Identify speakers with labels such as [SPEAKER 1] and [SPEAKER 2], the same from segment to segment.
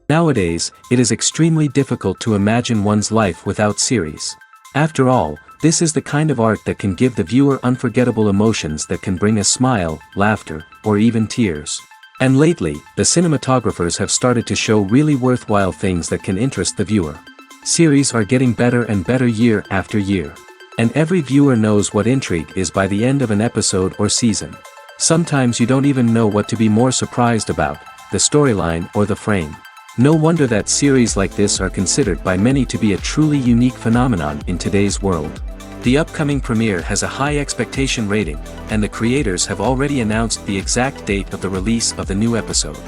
[SPEAKER 1] Nowadays, it is extremely difficult to imagine one's life without series. After all, this is the kind of art that can give the viewer unforgettable emotions that can bring a smile, laughter, or even tears. And lately, the cinematographers have started to show really worthwhile things that can interest the viewer. Series are getting better and better year after year. And every viewer knows what intrigue is by the end of an episode or season. Sometimes you don't even know what to be more surprised about, the storyline or the frame. No wonder that series like this are considered by many to be a truly unique phenomenon in today's world. The upcoming premiere has a high expectation rating, and the creators have already announced the exact date of the release of the new episode.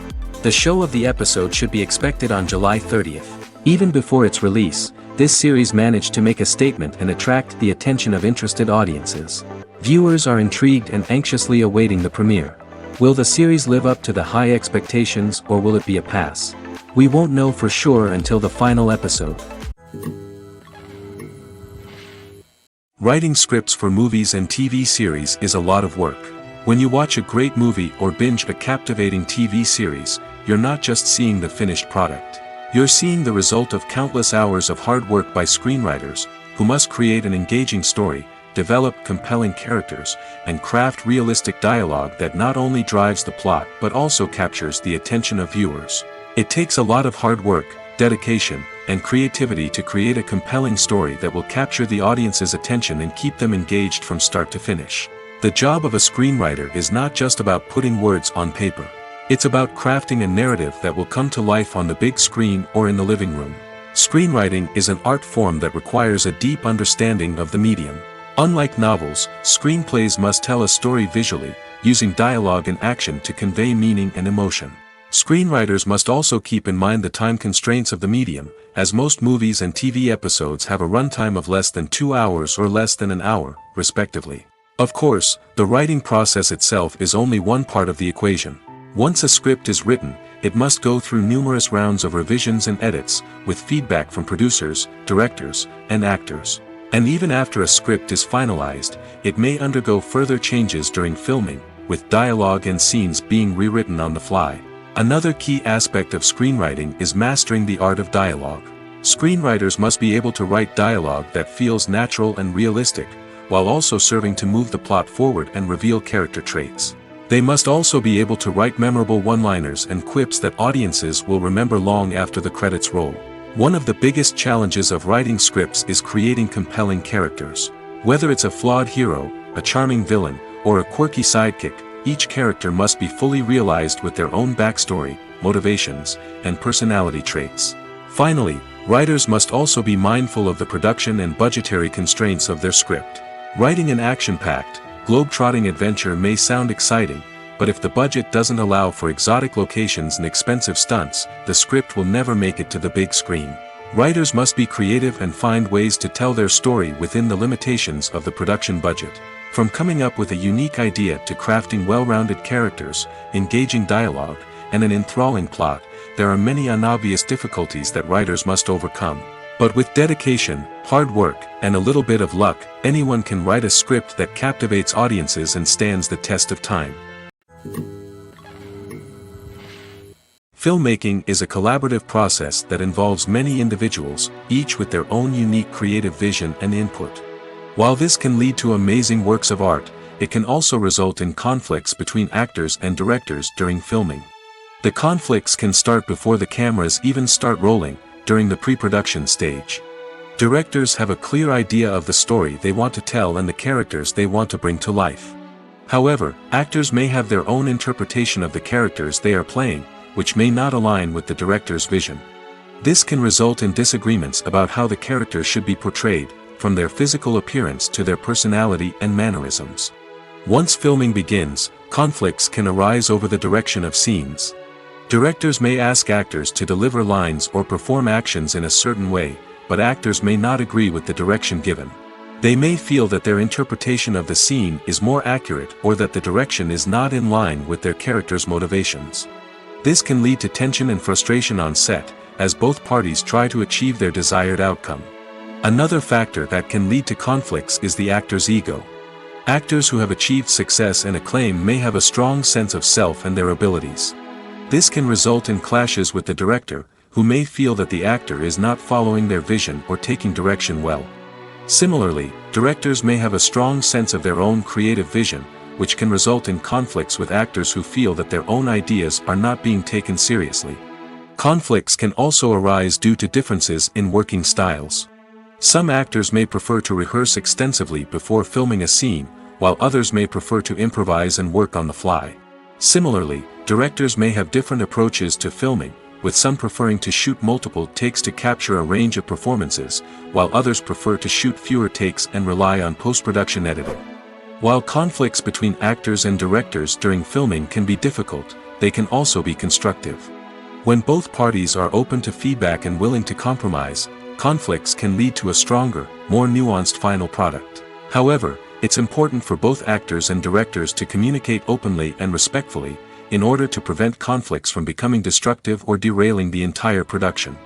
[SPEAKER 1] The show of the episode should be expected on July 30th. Even before its release, this series managed to make a statement and attract the attention of interested audiences. Viewers are intrigued and anxiously awaiting the premiere. Will the series live up to the high expectations, or will it be a pass? We won't know for sure until the final episode. Writing scripts for movies and TV series is a lot of work. When you watch a great movie or binge a captivating TV series, you're not just seeing the finished product. You're seeing the result of countless hours of hard work by screenwriters, who must create an engaging story, develop compelling characters, and craft realistic dialogue that not only drives the plot but also captures the attention of viewers. It takes a lot of hard work, dedication, and creativity to create a compelling story that will capture the audience's attention and keep them engaged from start to finish. The job of a screenwriter is not just about putting words on paper. It's about crafting a narrative that will come to life on the big screen or in the living room. Screenwriting is an art form that requires a deep understanding of the medium. Unlike novels, screenplays must tell a story visually, using dialogue and action to convey meaning and emotion. Screenwriters must also keep in mind the time constraints of the medium, as most movies and TV episodes have a runtime of less than 2 hours or less than an hour, respectively. Of course, the writing process itself is only one part of the equation. Once a script is written, it must go through numerous rounds of revisions and edits, with feedback from producers, directors, and actors. And even after a script is finalized, it may undergo further changes during filming, with dialogue and scenes being rewritten on the fly. Another key aspect of screenwriting is mastering the art of dialogue. Screenwriters must be able to write dialogue that feels natural and realistic, while also serving to move the plot forward and reveal character traits. They must also be able to write memorable one-liners and quips that audiences will remember long after the credits roll. One of the biggest challenges of writing scripts is creating compelling characters. Whether it's a flawed hero, a charming villain, or a quirky sidekick, each character must be fully realized with their own backstory, motivations, and personality traits. Finally, writers must also be mindful of the production and budgetary constraints of their script. Writing an action-packed, globe-trotting adventure may sound exciting, but if the budget doesn't allow for exotic locations and expensive stunts, the script will never make it to the big screen. Writers must be creative and find ways to tell their story within the limitations of the production budget. From coming up with a unique idea to crafting well-rounded characters, engaging dialogue, and an enthralling plot, there are many unobvious difficulties that writers must overcome. But with dedication, hard work, and a little bit of luck, anyone can write a script that captivates audiences and stands the test of time. Filmmaking is a collaborative process that involves many individuals, each with their own unique creative vision and input. While this can lead to amazing works of art, it can also result in conflicts between actors and directors during filming. The conflicts can start before the cameras even start rolling, during the pre-production stage. Directors have a clear idea of the story they want to tell and the characters they want to bring to life. However, actors may have their own interpretation of the characters they are playing, which may not align with the director's vision. This can result in disagreements about how the characters should be portrayed, from their physical appearance to their personality and mannerisms. Once filming begins, conflicts can arise over the direction of scenes. Directors may ask actors to deliver lines or perform actions in a certain way, but actors may not agree with the direction given. They may feel that their interpretation of the scene is more accurate or that the direction is not in line with their character's motivations. This can lead to tension and frustration on set, as both parties try to achieve their desired outcome. Another factor that can lead to conflicts is the actor's ego. Actors who have achieved success and acclaim may have a strong sense of self and their abilities. This can result in clashes with the director, who may feel that the actor is not following their vision or taking direction well. Similarly, directors may have a strong sense of their own creative vision, which can result in conflicts with actors who feel that their own ideas are not being taken seriously. Conflicts can also arise due to differences in working styles. Some actors may prefer to rehearse extensively before filming a scene, while others may prefer to improvise and work on the fly. Similarly, directors may have different approaches to filming, with some preferring to shoot multiple takes to capture a range of performances, while others prefer to shoot fewer takes and rely on post-production editing. While conflicts between actors and directors during filming can be difficult, they can also be constructive. When both parties are open to feedback and willing to compromise, conflicts can lead to a stronger, more nuanced final product. However, it's important for both actors and directors to communicate openly and respectfully, in order to prevent conflicts from becoming destructive or derailing the entire production.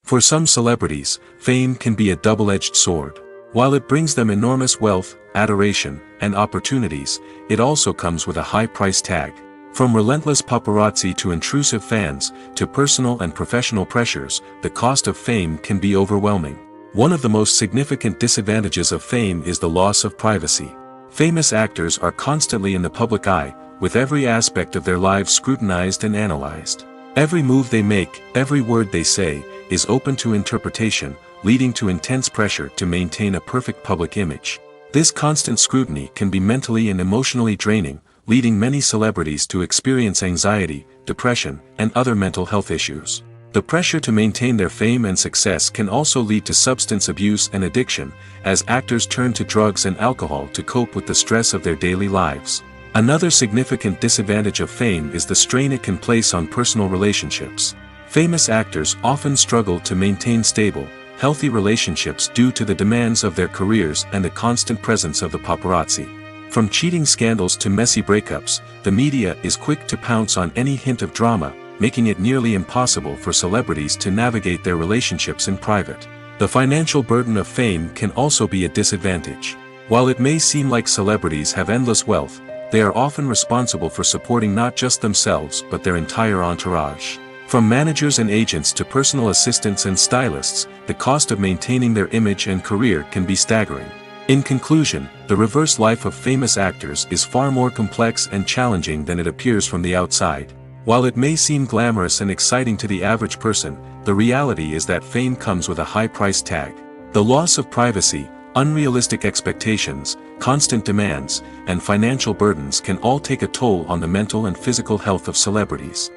[SPEAKER 1] For some celebrities, fame can be a double-edged sword. While it brings them enormous wealth, adoration, and opportunities, it also comes with a high price tag. From relentless paparazzi to intrusive fans, to personal and professional pressures, the cost of fame can be overwhelming. One of the most significant disadvantages of fame is the loss of privacy. Famous actors are constantly in the public eye, with every aspect of their lives scrutinized and analyzed. Every move they make, every word they say, is open to interpretation, leading to intense pressure to maintain a perfect public image. This constant scrutiny can be mentally and emotionally draining, leading many celebrities to experience anxiety, depression, and other mental health issues. The pressure to maintain their fame and success can also lead to substance abuse and addiction, as actors turn to drugs and alcohol to cope with the stress of their daily lives. Another significant disadvantage of fame is the strain it can place on personal relationships. Famous actors often struggle to maintain stable, healthy relationships due to the demands of their careers and the constant presence of the paparazzi. From cheating scandals to messy breakups, the media is quick to pounce on any hint of drama, making it nearly impossible for celebrities to navigate their relationships in private. The financial burden of fame can also be a disadvantage. While it may seem like celebrities have endless wealth, they are often responsible for supporting not just themselves but their entire entourage. From managers and agents to personal assistants and stylists, the cost of maintaining their image and career can be staggering. In conclusion, the reverse life of famous actors is far more complex and challenging than it appears from the outside. While it may seem glamorous and exciting to the average person, the reality is that fame comes with a high price tag. The loss of privacy, unrealistic expectations, constant demands, and financial burdens can all take a toll on the mental and physical health of celebrities.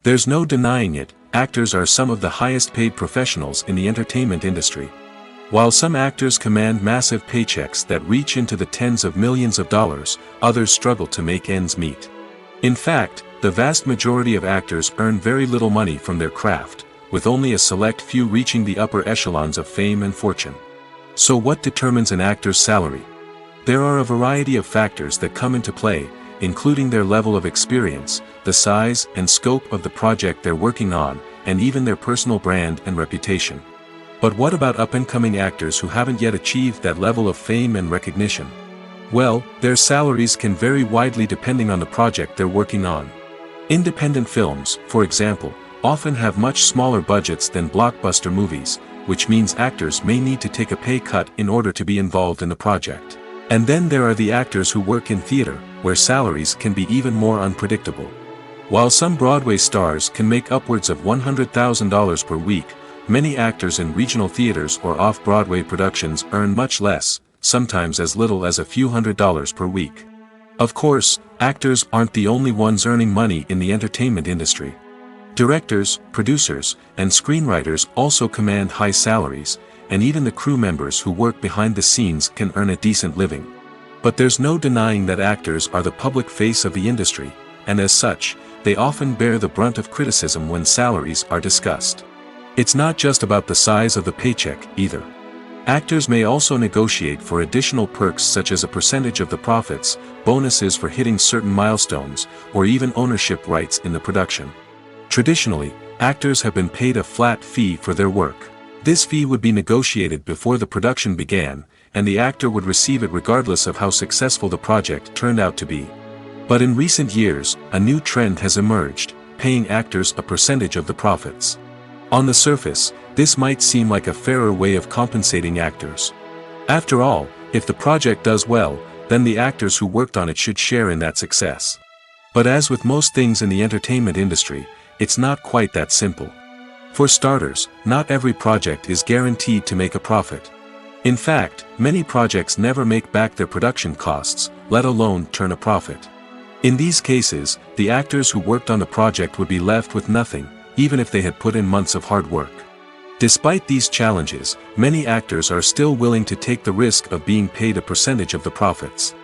[SPEAKER 1] There's no denying it, actors are some of the highest paid professionals in the entertainment industry. While some actors command massive paychecks that reach into the tens of millions of dollars, others struggle to make ends meet. In fact, the vast majority of actors earn very little money from their craft, with only a select few reaching the upper echelons of fame and fortune. So what determines an actor's salary? There are a variety of factors that come into play, including their level of experience, the size and scope of the project they're working on, and even their personal brand and reputation. But what about up-and-coming actors who haven't yet achieved that level of fame and recognition? Well, their salaries can vary widely depending on the project they're working on. Independent films, for example, often have much smaller budgets than blockbuster movies, which means actors may need to take a pay cut in order to be involved in the project. And then there are the actors who work in theater, where salaries can be even more unpredictable. While some Broadway stars can make upwards of $100,000 per week, many actors in regional theaters or off-Broadway productions earn much less, sometimes as little as a few $100s per week. Of course, actors aren't the only ones earning money in the entertainment industry. Directors, producers, and screenwriters also command high salaries, and even the crew members who work behind the scenes can earn a decent living. But there's no denying that actors are the public face of the industry, and as such, they often bear the brunt of criticism when salaries are discussed. It's not just about the size of the paycheck, either. Actors may also negotiate for additional perks such as a percentage of the profits, bonuses for hitting certain milestones, or even ownership rights in the production. Traditionally, actors have been paid a flat fee for their work. This fee would be negotiated before the production began, and the actor would receive it regardless of how successful the project turned out to be. But in recent years, a new trend has emerged, paying actors a percentage of the profits. On the surface, this might seem like a fairer way of compensating actors. After all, if the project does well, then the actors who worked on it should share in that success. But as with most things in the entertainment industry, it's not quite that simple. For starters, not every project is guaranteed to make a profit. In fact, many projects never make back their production costs, let alone turn a profit. In these cases, the actors who worked on the project would be left with nothing, even if they had put in months of hard work. Despite these challenges, many actors are still willing to take the risk of being paid a percentage of the profits.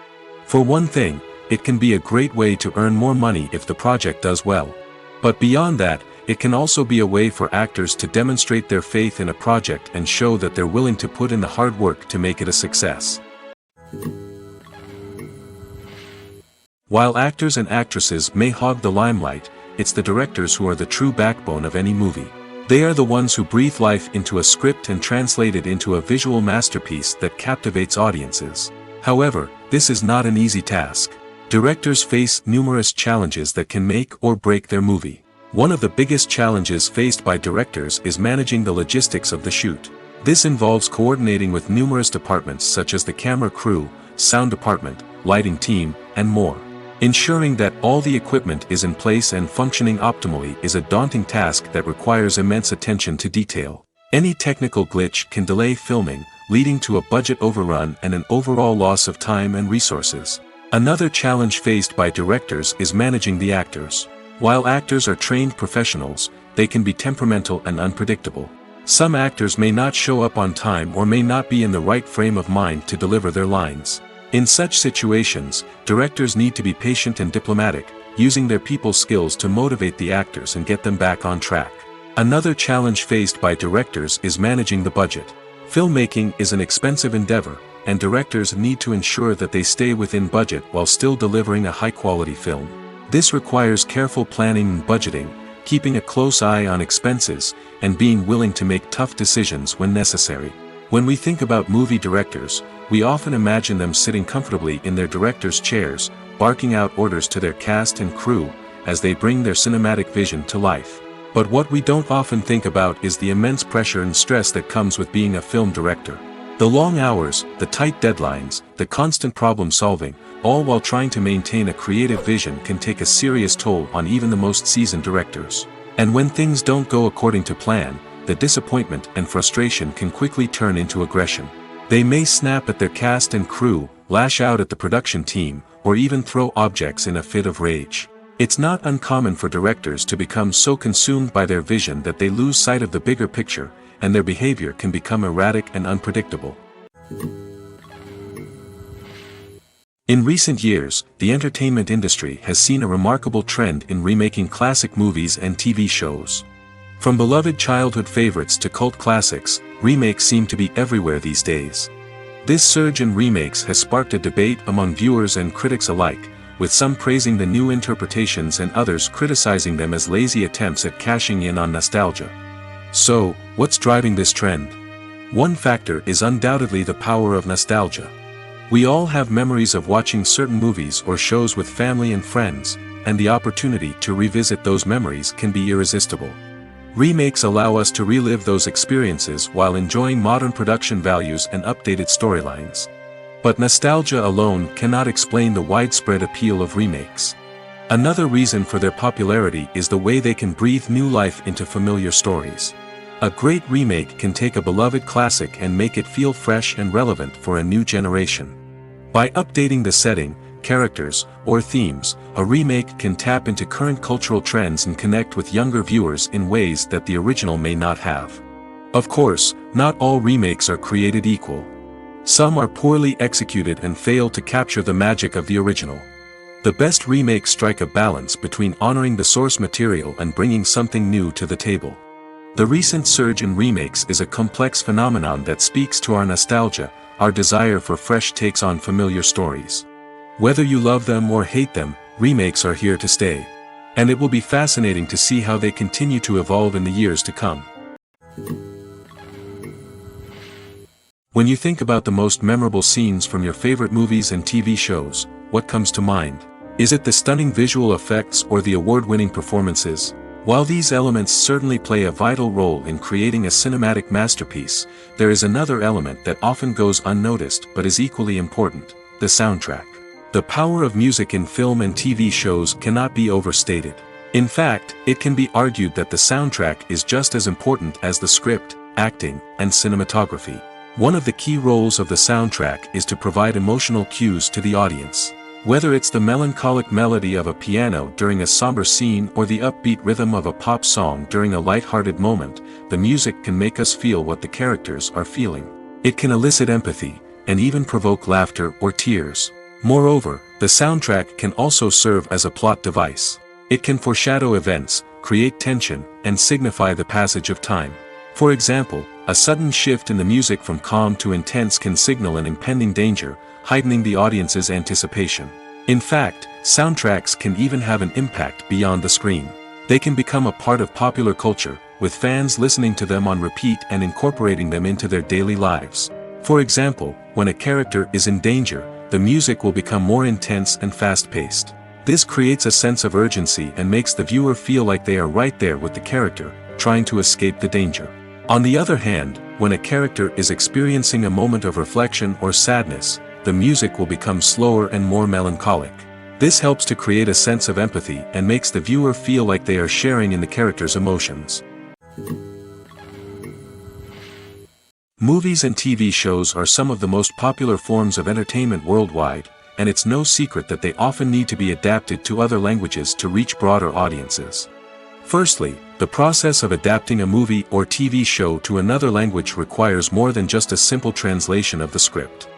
[SPEAKER 1] For one thing, it can be a great way to earn more money if the project does well. But beyond that, it can also be a way for actors to demonstrate their faith in a project and show that they're willing to put in the hard work to make it a success. While actors and actresses may hog the limelight, it's the directors who are the true backbone of any movie. They are the ones who breathe life into a script and translate it into a visual masterpiece that captivates audiences. However, this is not an easy task. Directors face numerous challenges that can make or break their movie. One of the biggest challenges faced by directors is managing the logistics of the shoot. This involves coordinating with numerous departments such as the camera crew, sound department, lighting team, and more. Ensuring that all the equipment is in place and functioning optimally is a daunting task that requires immense attention to detail. Any technical glitch can delay filming, leading to a budget overrun and an overall loss of time and resources. Another challenge faced by directors is managing the actors. While actors are trained professionals, they can be temperamental and unpredictable. Some actors may not show up on time or may not be in the right frame of mind to deliver their lines. In such situations, directors need to be patient and diplomatic, using their people skills to motivate the actors and get them back on track. Another challenge faced by directors is managing the budget. Filmmaking is an expensive endeavor, and directors need to ensure that they stay within budget while still delivering a high-quality film. This requires careful planning and budgeting, keeping a close eye on expenses, and being willing to make tough decisions when necessary. When we think about movie directors, we often imagine them sitting comfortably in their director's chairs, barking out orders to their cast and crew, as they bring their cinematic vision to life. But what we don't often think about is the immense pressure and stress that comes with being a film director. The long hours, the tight deadlines, the constant problem solving, all while trying to maintain a creative vision can take a serious toll on even the most seasoned directors. And when things don't go according to plan, the disappointment and frustration can quickly turn into aggression. They may snap at their cast and crew, lash out at the production team, or even throw objects in a fit of rage. It's not uncommon for directors to become so consumed by their vision that they lose sight of the bigger picture, and their behavior can become erratic and unpredictable. In recent years, the entertainment industry has seen a remarkable trend in remaking classic movies and TV shows. From beloved childhood favorites to cult classics, remakes seem to be everywhere these days. This surge in remakes has sparked a debate among viewers and critics alike, with some praising the new interpretations and others criticizing them as lazy attempts at cashing in on nostalgia. So, what's driving this trend? One factor is undoubtedly the power of nostalgia. We all have memories of watching certain movies or shows with family and friends, and the opportunity to revisit those memories can be irresistible. Remakes allow us to relive those experiences while enjoying modern production values and updated storylines. But nostalgia alone cannot explain the widespread appeal of remakes. Another reason for their popularity is the way they can breathe new life into familiar stories. A great remake can take a beloved classic and make it feel fresh and relevant for a new generation. By updating the setting, characters, or themes, a remake can tap into current cultural trends and connect with younger viewers in ways that the original may not have. Of course, not all remakes are created equal. Some are poorly executed and fail to capture the magic of the original. The best remakes strike a balance between honoring the source material and bringing something new to the table. The recent surge in remakes is a complex phenomenon that speaks to our nostalgia, our desire for fresh takes on familiar stories. Whether you love them or hate them, remakes are here to stay. And it will be fascinating to see how they continue to evolve in the years to come. When you think about the most memorable scenes from your favorite movies and TV shows, what comes to mind? Is it the stunning visual effects or the award-winning performances? While these elements certainly play a vital role in creating a cinematic masterpiece, there is another element that often goes unnoticed but is equally important: the soundtrack. The power of music in film and TV shows cannot be overstated. In fact, it can be argued that the soundtrack is just as important as the script, acting, and cinematography. One of the key roles of the soundtrack is to provide emotional cues to the audience. Whether it's the melancholic melody of a piano during a somber scene or the upbeat rhythm of a pop song during a light-hearted moment, the music can make us feel what the characters are feeling. It can elicit empathy, and even provoke laughter or tears. Moreover, the soundtrack can also serve as a plot device. It can foreshadow events, create tension, and signify the passage of time. For example, a sudden shift in the music from calm to intense can signal an impending danger, heightening the audience's anticipation. In fact, soundtracks can even have an impact beyond the screen. They can become a part of popular culture, with fans listening to them on repeat and incorporating them into their daily lives. For example, when a character is in danger, the music will become more intense and fast-paced. This creates a sense of urgency and makes the viewer feel like they are right there with the character, trying to escape the danger. On the other hand, when a character is experiencing a moment of reflection or sadness, the music will become slower and more melancholic. This helps to create a sense of empathy and makes the viewer feel like they are sharing in the character's emotions. Movies and TV shows are some of the most popular forms of entertainment worldwide, and it's no secret that they often need to be adapted to other languages to reach broader audiences. Firstly, the process of adapting a movie or TV show to another language requires more than just a simple translation of the script.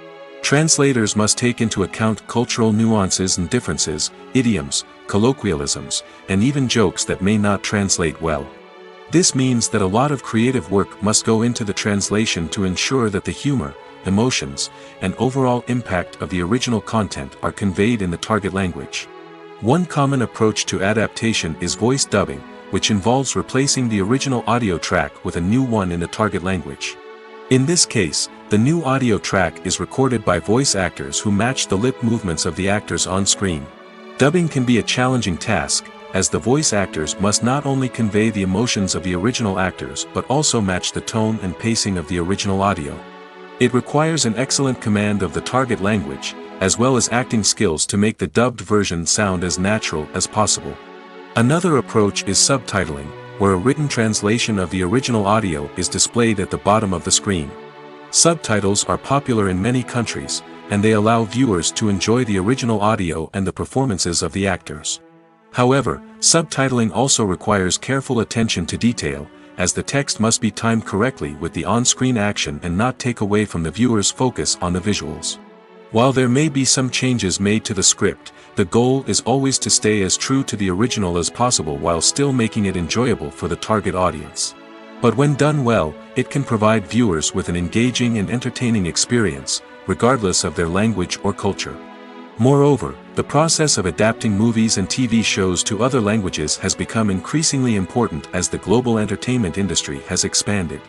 [SPEAKER 1] Translators must take into account cultural nuances and differences, idioms, colloquialisms, and even jokes that may not translate well. This means that a lot of creative work must go into the translation to ensure that the humor, emotions, and overall impact of the original content are conveyed in the target language. One common approach to adaptation is voice dubbing, which involves replacing the original audio track with a new one in the target language. In this case, the new audio track is recorded by voice actors who match the lip movements of the actors on screen. Dubbing can be a challenging task, as the voice actors must not only convey the emotions of the original actors but also match the tone and pacing of the original audio. It requires an excellent command of the target language, as well as acting skills to make the dubbed version sound as natural as possible. Another approach is subtitling, where a written translation of the original audio is displayed at the bottom of the screen. Subtitles are popular in many countries, and they allow viewers to enjoy the original audio and the performances of the actors. However, subtitling also requires careful attention to detail, as the text must be timed correctly with the on-screen action and not take away from the viewer's focus on the visuals. While there may be some changes made to the script, the goal is always to stay as true to the original as possible while still making it enjoyable for the target audience. But when done well, it can provide viewers with an engaging and entertaining experience, regardless of their language or culture. Moreover, the process of adapting movies and TV shows to other languages has become increasingly important as the global entertainment industry has expanded.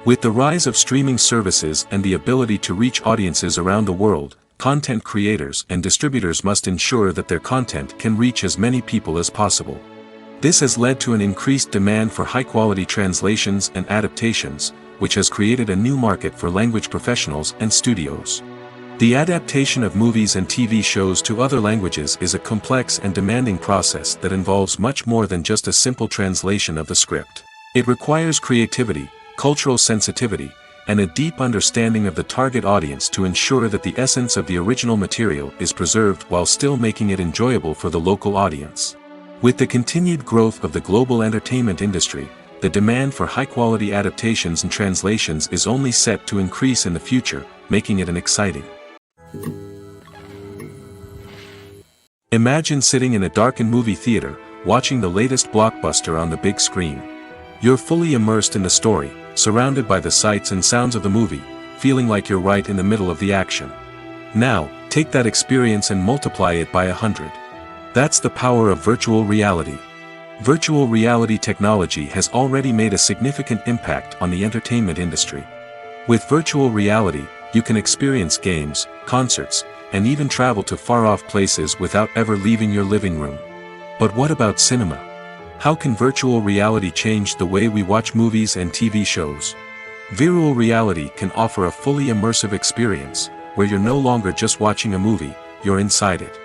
[SPEAKER 1] With the rise of streaming services and the ability to reach audiences around the world, content creators and distributors must ensure that their content can reach as many people as possible. This has led to an increased demand for high-quality translations and adaptations, which has created a new market for language professionals and studios. The adaptation of movies and TV shows to other languages is a complex and demanding process that involves much more than just a simple translation of the script. It requires creativity, cultural sensitivity, and a deep understanding of the target audience to ensure that the essence of the original material is preserved while still making it enjoyable for the local audience. With the continued growth of the global entertainment industry, the demand for high-quality adaptations and translations is only set to increase in the future, making it an exciting. Imagine sitting in a darkened movie theater, watching the latest blockbuster on the big screen. You're fully immersed in the story, surrounded by the sights and sounds of the movie, feeling like you're right in the middle of the action. Now, take that experience and multiply it by 100. That's the power of virtual reality. Virtual reality technology has already made a significant impact on the entertainment industry. With virtual reality, you can experience games, concerts, and even travel to far-off places without ever leaving your living room. But what about cinema? How can virtual reality change the way we watch movies and TV shows? Virtual reality can offer a fully immersive experience, where you're no longer just watching a movie, you're inside it.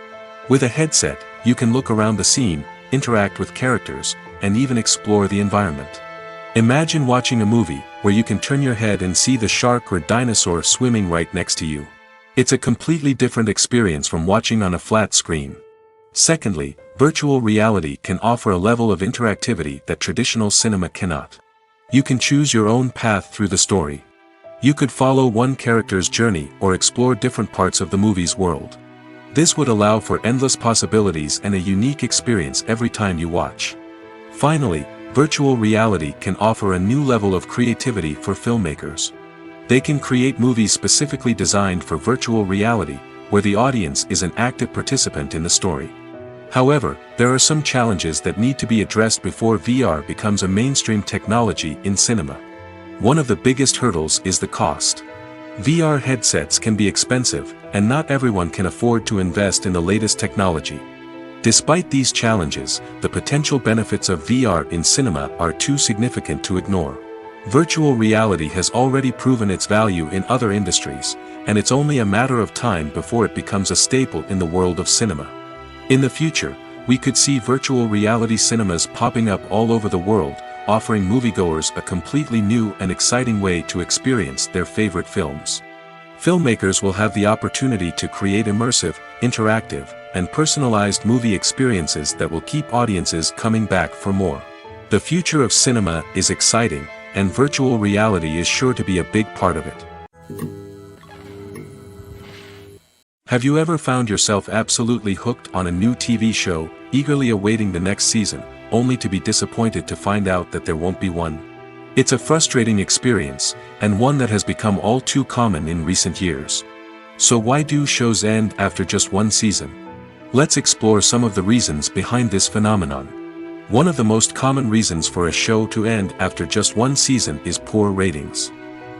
[SPEAKER 1] With a headset, you can look around the scene, interact with characters, and even explore the environment. Imagine watching a movie, where you can turn your head and see the shark or dinosaur swimming right next to you. It's a completely different experience from watching on a flat screen. Secondly, virtual reality can offer a level of interactivity that traditional cinema cannot. You can choose your own path through the story. You could follow one character's journey or explore different parts of the movie's world. This would allow for endless possibilities and a unique experience every time you watch. Finally, virtual reality can offer a new level of creativity for filmmakers. They can create movies specifically designed for virtual reality, where the audience is an active participant in the story. However, there are some challenges that need to be addressed before VR becomes a mainstream technology in cinema. One of the biggest hurdles is the cost. VR headsets can be expensive, and not everyone can afford to invest in the latest technology. Despite these challenges, the potential benefits of VR in cinema are too significant to ignore. Virtual reality has already proven its value in other industries, and it's only a matter of time before it becomes a staple in the world of cinema. In the future, we could see virtual reality cinemas popping up all over the world, offering moviegoers a completely new and exciting way to experience their favorite films. Filmmakers will have the opportunity to create immersive, interactive, and personalized movie experiences that will keep audiences coming back for more. The future of cinema is exciting, and virtual reality is sure to be a big part of it. Have you ever found yourself absolutely hooked on a new TV show, eagerly awaiting the next season, only to be disappointed to find out that there won't be one? It's a frustrating experience, and one that has become all too common in recent years. So why do shows end after just one season? Let's explore some of the reasons behind this phenomenon. One of the most common reasons for a show to end after just one season is poor ratings.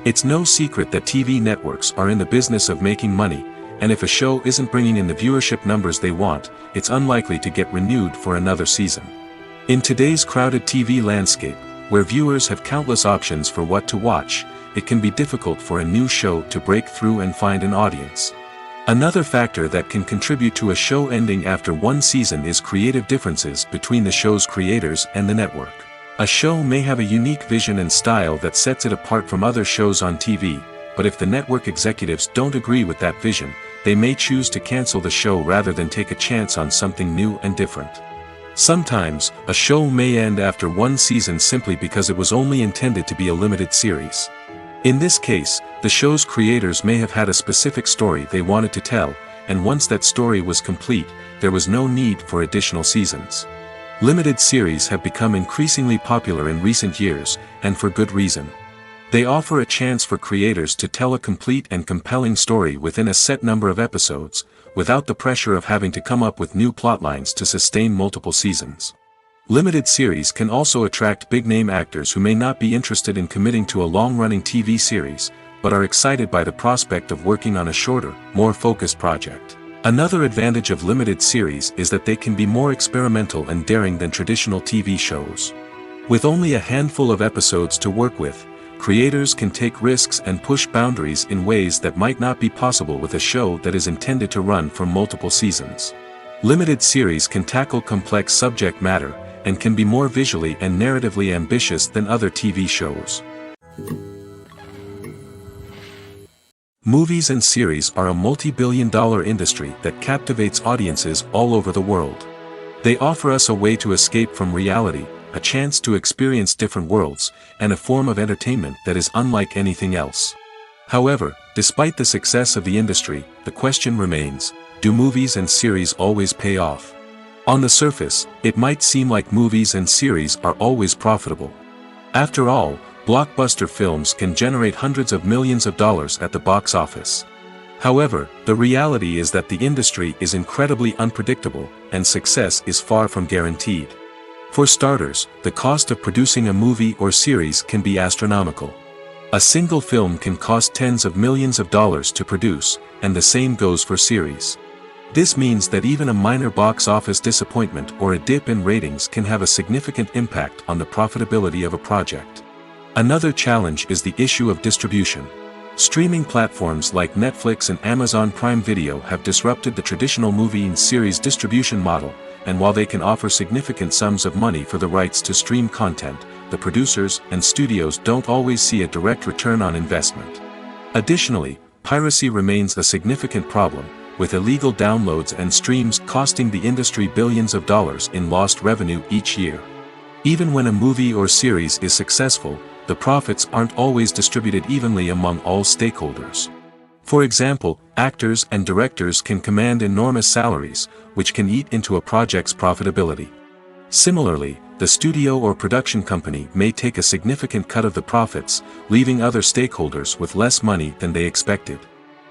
[SPEAKER 1] It's no secret that TV networks are in the business of making money, and if a show isn't bringing in the viewership numbers they want, it's unlikely to get renewed for another season. In today's crowded TV landscape, where viewers have countless options for what to watch, it can be difficult for a new show to break through and find an audience. Another factor that can contribute to a show ending after one season is creative differences between the show's creators and the network. A show may have a unique vision and style that sets it apart from other shows on TV, but if the network executives don't agree with that vision, they may choose to cancel the show rather than take a chance on something new and different. Sometimes, a show may end after one season simply because it was only intended to be a limited series. In this case, the show's creators may have had a specific story they wanted to tell, and once that story was complete, there was no need for additional seasons. Limited series have become increasingly popular in recent years, and for good reason. They offer a chance for creators to tell a complete and compelling story within a set number of episodes, without the pressure of having to come up with new plotlines to sustain multiple seasons. Limited series can also attract big-name actors who may not be interested in committing to a long-running TV series, but are excited by the prospect of working on a shorter, more focused project. Another advantage of limited series is that they can be more experimental and daring than traditional TV shows. With only a handful of episodes to work with, creators can take risks and push boundaries in ways that might not be possible with a show that is intended to run for multiple seasons. Limited series can tackle complex subject matter, and can be more visually and narratively ambitious than other TV shows. Movies and series are a multi-billion-dollar industry that captivates audiences all over the world. They offer us a way to escape from reality, a chance to experience different worlds, and a form of entertainment that is unlike anything else. However, despite the success of the industry, the question remains, do movies and series always pay off? On the surface, it might seem like movies and series are always profitable. After all, blockbuster films can generate hundreds of millions of dollars at the box office. However, the reality is that the industry is incredibly unpredictable, and success is far from guaranteed. For starters, the cost of producing a movie or series can be astronomical. A single film can cost tens of millions of dollars to produce, and the same goes for series. This means that even a minor box office disappointment or a dip in ratings can have a significant impact on the profitability of a project. Another challenge is the issue of distribution. Streaming platforms like Netflix and Amazon Prime Video have disrupted the traditional movie and series distribution model, and while they can offer significant sums of money for the rights to stream content, the producers and studios don't always see a direct return on investment. Additionally, piracy remains a significant problem, with illegal downloads and streams costing the industry billions of dollars in lost revenue each year. Even when a movie or series is successful, the profits aren't always distributed evenly among all stakeholders. For example, actors and directors can command enormous salaries, which can eat into a project's profitability. Similarly, the studio or production company may take a significant cut of the profits, leaving other stakeholders with less money than they expected.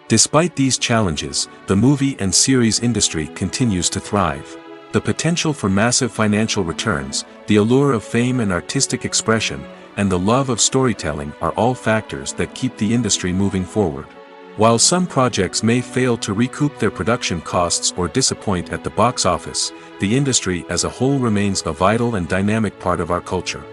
[SPEAKER 1] Despite these challenges, the movie and series industry continues to thrive. The potential for massive financial returns, the allure of fame and artistic expression, and the love of storytelling are all factors that keep the industry moving forward. While some projects may fail to recoup their production costs or disappoint at the box office, the industry as a whole remains a vital and dynamic part of our culture.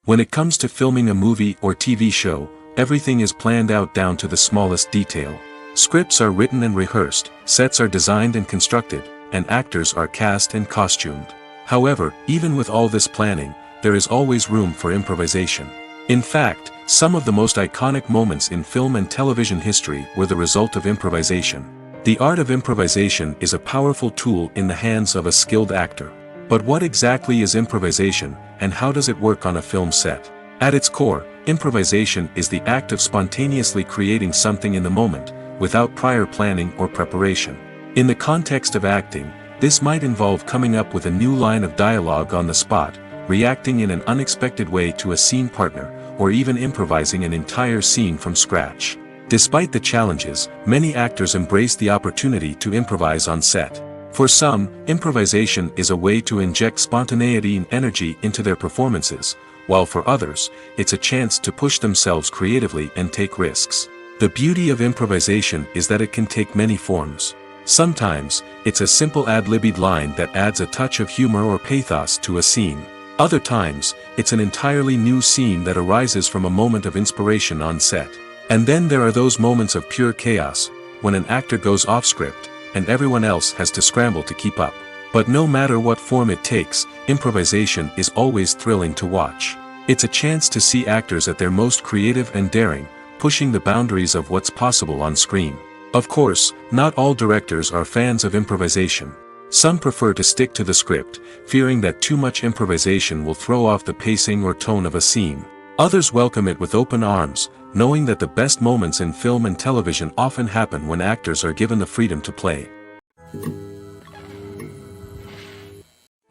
[SPEAKER 1] When it comes to filming a movie or TV show, everything is planned out down to the smallest detail. Scripts are written and rehearsed, sets are designed and constructed, and actors are cast and costumed. However, even with all this planning, there is always room for improvisation. In fact, some of the most iconic moments in film and television history were the result of improvisation. The art of improvisation is a powerful tool in the hands of a skilled actor. But what exactly is improvisation, and how does it work on a film set? At its core, improvisation is the act of spontaneously creating something in the moment, without prior planning or preparation. In the context of acting, this might involve coming up with a new line of dialogue on the spot, reacting in an unexpected way to a scene partner, or even improvising an entire scene from scratch. Despite the challenges, many actors embrace the opportunity to improvise on set. For some, improvisation is a way to inject spontaneity and energy into their performances, while for others, it's a chance to push themselves creatively and take risks. The beauty of improvisation is that it can take many forms. Sometimes, it's a simple ad-libbed line that adds a touch of humor or pathos to a scene. Other times, it's an entirely new scene that arises from a moment of inspiration on set. And then there are those moments of pure chaos, when an actor goes off script, and everyone else has to scramble to keep up. But no matter what form it takes, improvisation is always thrilling to watch. It's a chance to see actors at their most creative and daring, pushing the boundaries of what's possible on screen. Of course, not all directors are fans of improvisation. Some prefer to stick to the script, fearing that too much improvisation will throw off the pacing or tone of a scene. Others welcome it with open arms, knowing that the best moments in film and television often happen when actors are given the freedom to play.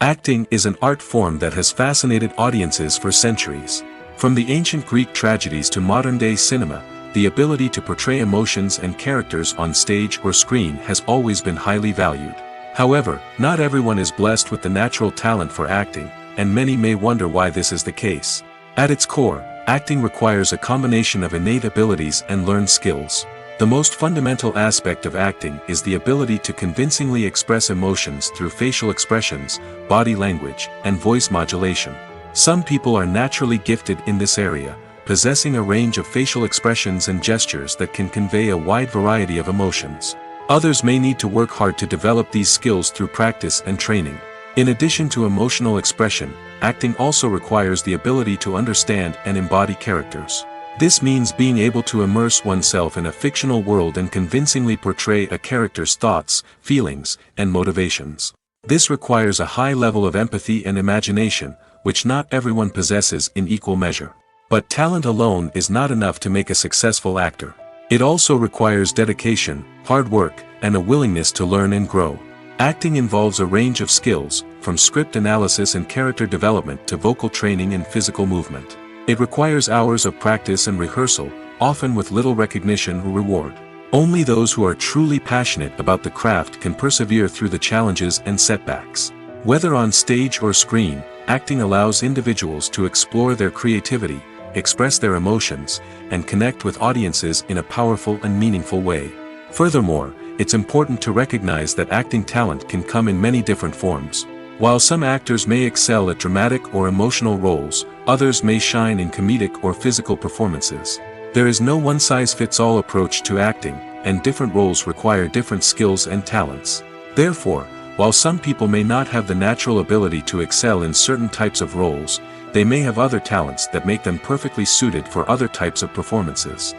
[SPEAKER 1] Acting is an art form that has fascinated audiences for centuries. From the ancient Greek tragedies to modern-day cinema, the ability to portray emotions and characters on stage or screen has always been highly valued. However, not everyone is blessed with the natural talent for acting, and many may wonder why this is the case. At its core, acting requires a combination of innate abilities and learned skills. The most fundamental aspect of acting is the ability to convincingly express emotions through facial expressions, body language, and voice modulation. Some people are naturally gifted in this area, possessing a range of facial expressions and gestures that can convey a wide variety of emotions. Others may need to work hard to develop these skills through practice and training. In addition to emotional expression, acting also requires the ability to understand and embody characters. This means being able to immerse oneself in a fictional world and convincingly portray a character's thoughts, feelings, and motivations. This requires a high level of empathy and imagination, which not everyone possesses in equal measure. But talent alone is not enough to make a successful actor. It also requires dedication, hard work, and a willingness to learn and grow. Acting involves a range of skills, from script analysis and character development to vocal training and physical movement. It requires hours of practice and rehearsal, often with little recognition or reward. Only those who are truly passionate about the craft can persevere through the challenges and setbacks. Whether on stage or screen, acting allows individuals to explore their creativity, express their emotions, and connect with audiences in a powerful and meaningful way. Furthermore, it's important to recognize that acting talent can come in many different forms. While some actors may excel at dramatic or emotional roles, others may shine in comedic or physical performances. There is no one-size-fits-all approach to acting, and different roles require different skills and talents. Therefore, while some people may not have the natural ability to excel in certain types of roles, they may have other talents that make them perfectly suited for other types of performances.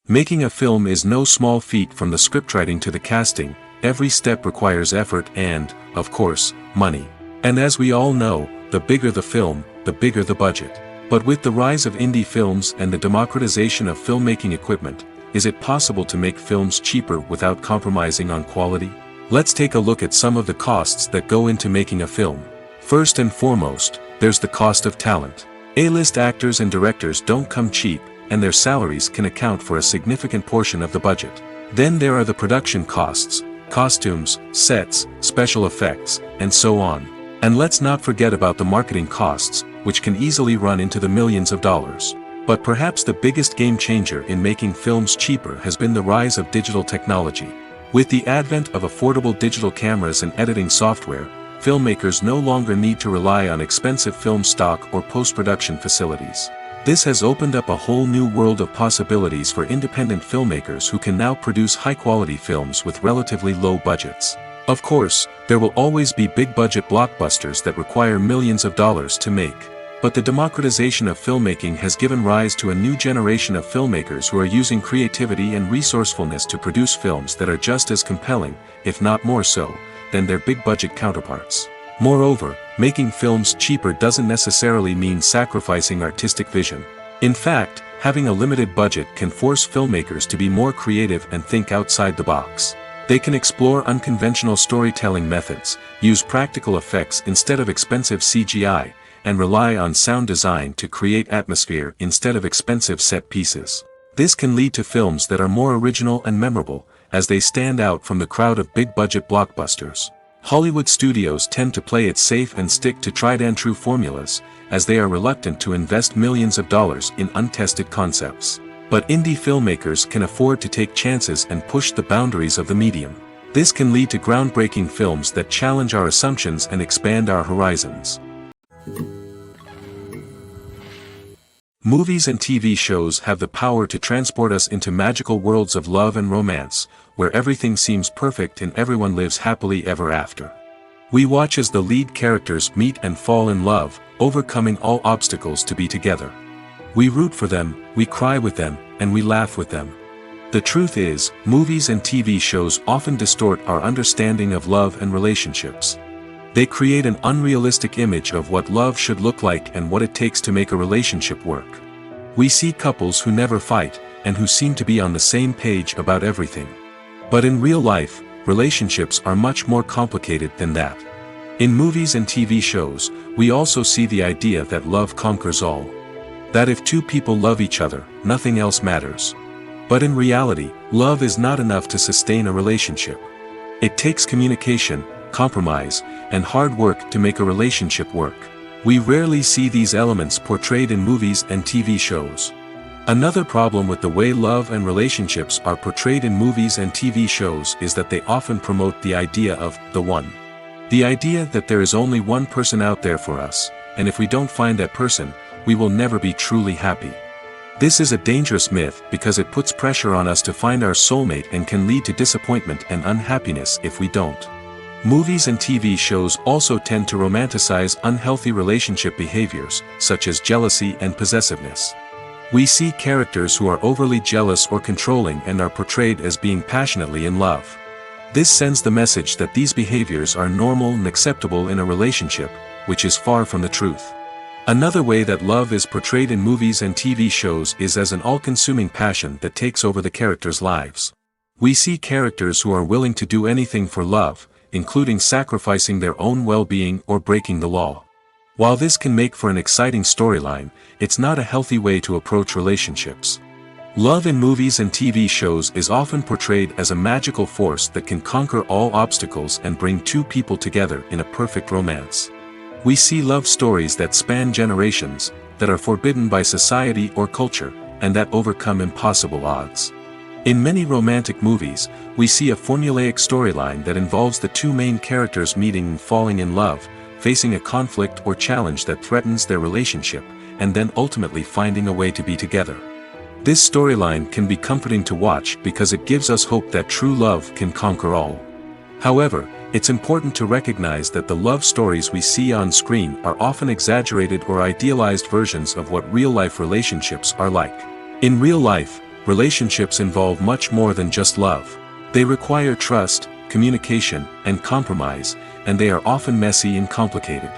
[SPEAKER 1] Making a film is no small feat. From the scriptwriting to the casting, every step requires effort and, of course, money. And as we all know, the bigger the film, the bigger the budget. But with the rise of indie films and the democratization of filmmaking equipment, is it possible to make films cheaper without compromising on quality? Let's take a look at some of the costs that go into making a film. First and foremost, there's the cost of talent. A-list actors and directors don't come cheap, and their salaries can account for a significant portion of the budget. Then there are the production costs, costumes, sets, special effects, and so on. And let's not forget about the marketing costs, which can easily run into the millions of dollars. But perhaps the biggest game changer in making films cheaper has been the rise of digital technology. With the advent of affordable digital cameras and editing software, filmmakers no longer need to rely on expensive film stock or post-production facilities. This has opened up a whole new world of possibilities for independent filmmakers who can now produce high-quality films with relatively low budgets. Of course, there will always be big-budget blockbusters that require millions of dollars to make. But the democratization of filmmaking has given rise to a new generation of filmmakers who are using creativity and resourcefulness to produce films that are just as compelling, if not more so, than their big-budget counterparts. Moreover, making films cheaper doesn't necessarily mean sacrificing artistic vision. In fact, having a limited budget can force filmmakers to be more creative and think outside the box. They can explore unconventional storytelling methods, use practical effects instead of expensive CGI, and rely on sound design to create atmosphere instead of expensive set pieces. This can lead to films that are more original and memorable, as they stand out from the crowd of big-budget blockbusters. Hollywood studios tend to play it safe and stick to tried-and-true formulas, as they are reluctant to invest millions of dollars in untested concepts. But indie filmmakers can afford to take chances and push the boundaries of the medium. This can lead to groundbreaking films that challenge our assumptions and expand our horizons. Movies and TV shows have the power to transport us into magical worlds of love and romance, where everything seems perfect and everyone lives happily ever after. We watch as the lead characters meet and fall in love, overcoming all obstacles to be together. We root for them, we cry with them, and we laugh with them. The truth is, movies and TV shows often distort our understanding of love and relationships. They create an unrealistic image of what love should look like and what it takes to make a relationship work. We see couples who never fight, and who seem to be on the same page about everything. But in real life, relationships are much more complicated than that. In movies and TV shows, we also see the idea that love conquers all. That if two people love each other, nothing else matters. But in reality, love is not enough to sustain a relationship. It takes communication, compromise, and hard work to make a relationship work. We rarely see these elements portrayed in movies and TV shows. Another problem with the way love and relationships are portrayed in movies and TV shows is that they often promote the idea of the one. The idea that there is only one person out there for us, and if we don't find that person, we will never be truly happy. This is a dangerous myth because it puts pressure on us to find our soulmate and can lead to disappointment and unhappiness if we don't. Movies and TV shows also tend to romanticize unhealthy relationship behaviors, such as jealousy and possessiveness. We see characters who are overly jealous or controlling and are portrayed as being passionately in love. This sends the message that these behaviors are normal and acceptable in a relationship, which is far from the truth. Another way that love is portrayed in movies and TV shows is as an all-consuming passion that takes over the characters' lives. We see characters who are willing to do anything for love, including sacrificing their own well-being or breaking the law. While this can make for an exciting storyline, it's not a healthy way to approach relationships. Love in movies and TV shows is often portrayed as a magical force that can conquer all obstacles and bring two people together in a perfect romance. We see love stories that span generations, that are forbidden by society or culture, and that overcome impossible odds. In many romantic movies, we see a formulaic storyline that involves the two main characters meeting and falling in love, facing a conflict or challenge that threatens their relationship, and then ultimately finding a way to be together. This storyline can be comforting to watch because it gives us hope that true love can conquer all. However, it's important to recognize that the love stories we see on screen are often exaggerated or idealized versions of what real-life relationships are like. In real life, relationships involve much more than just love. They require trust, communication, and compromise, and they are often messy and complicated.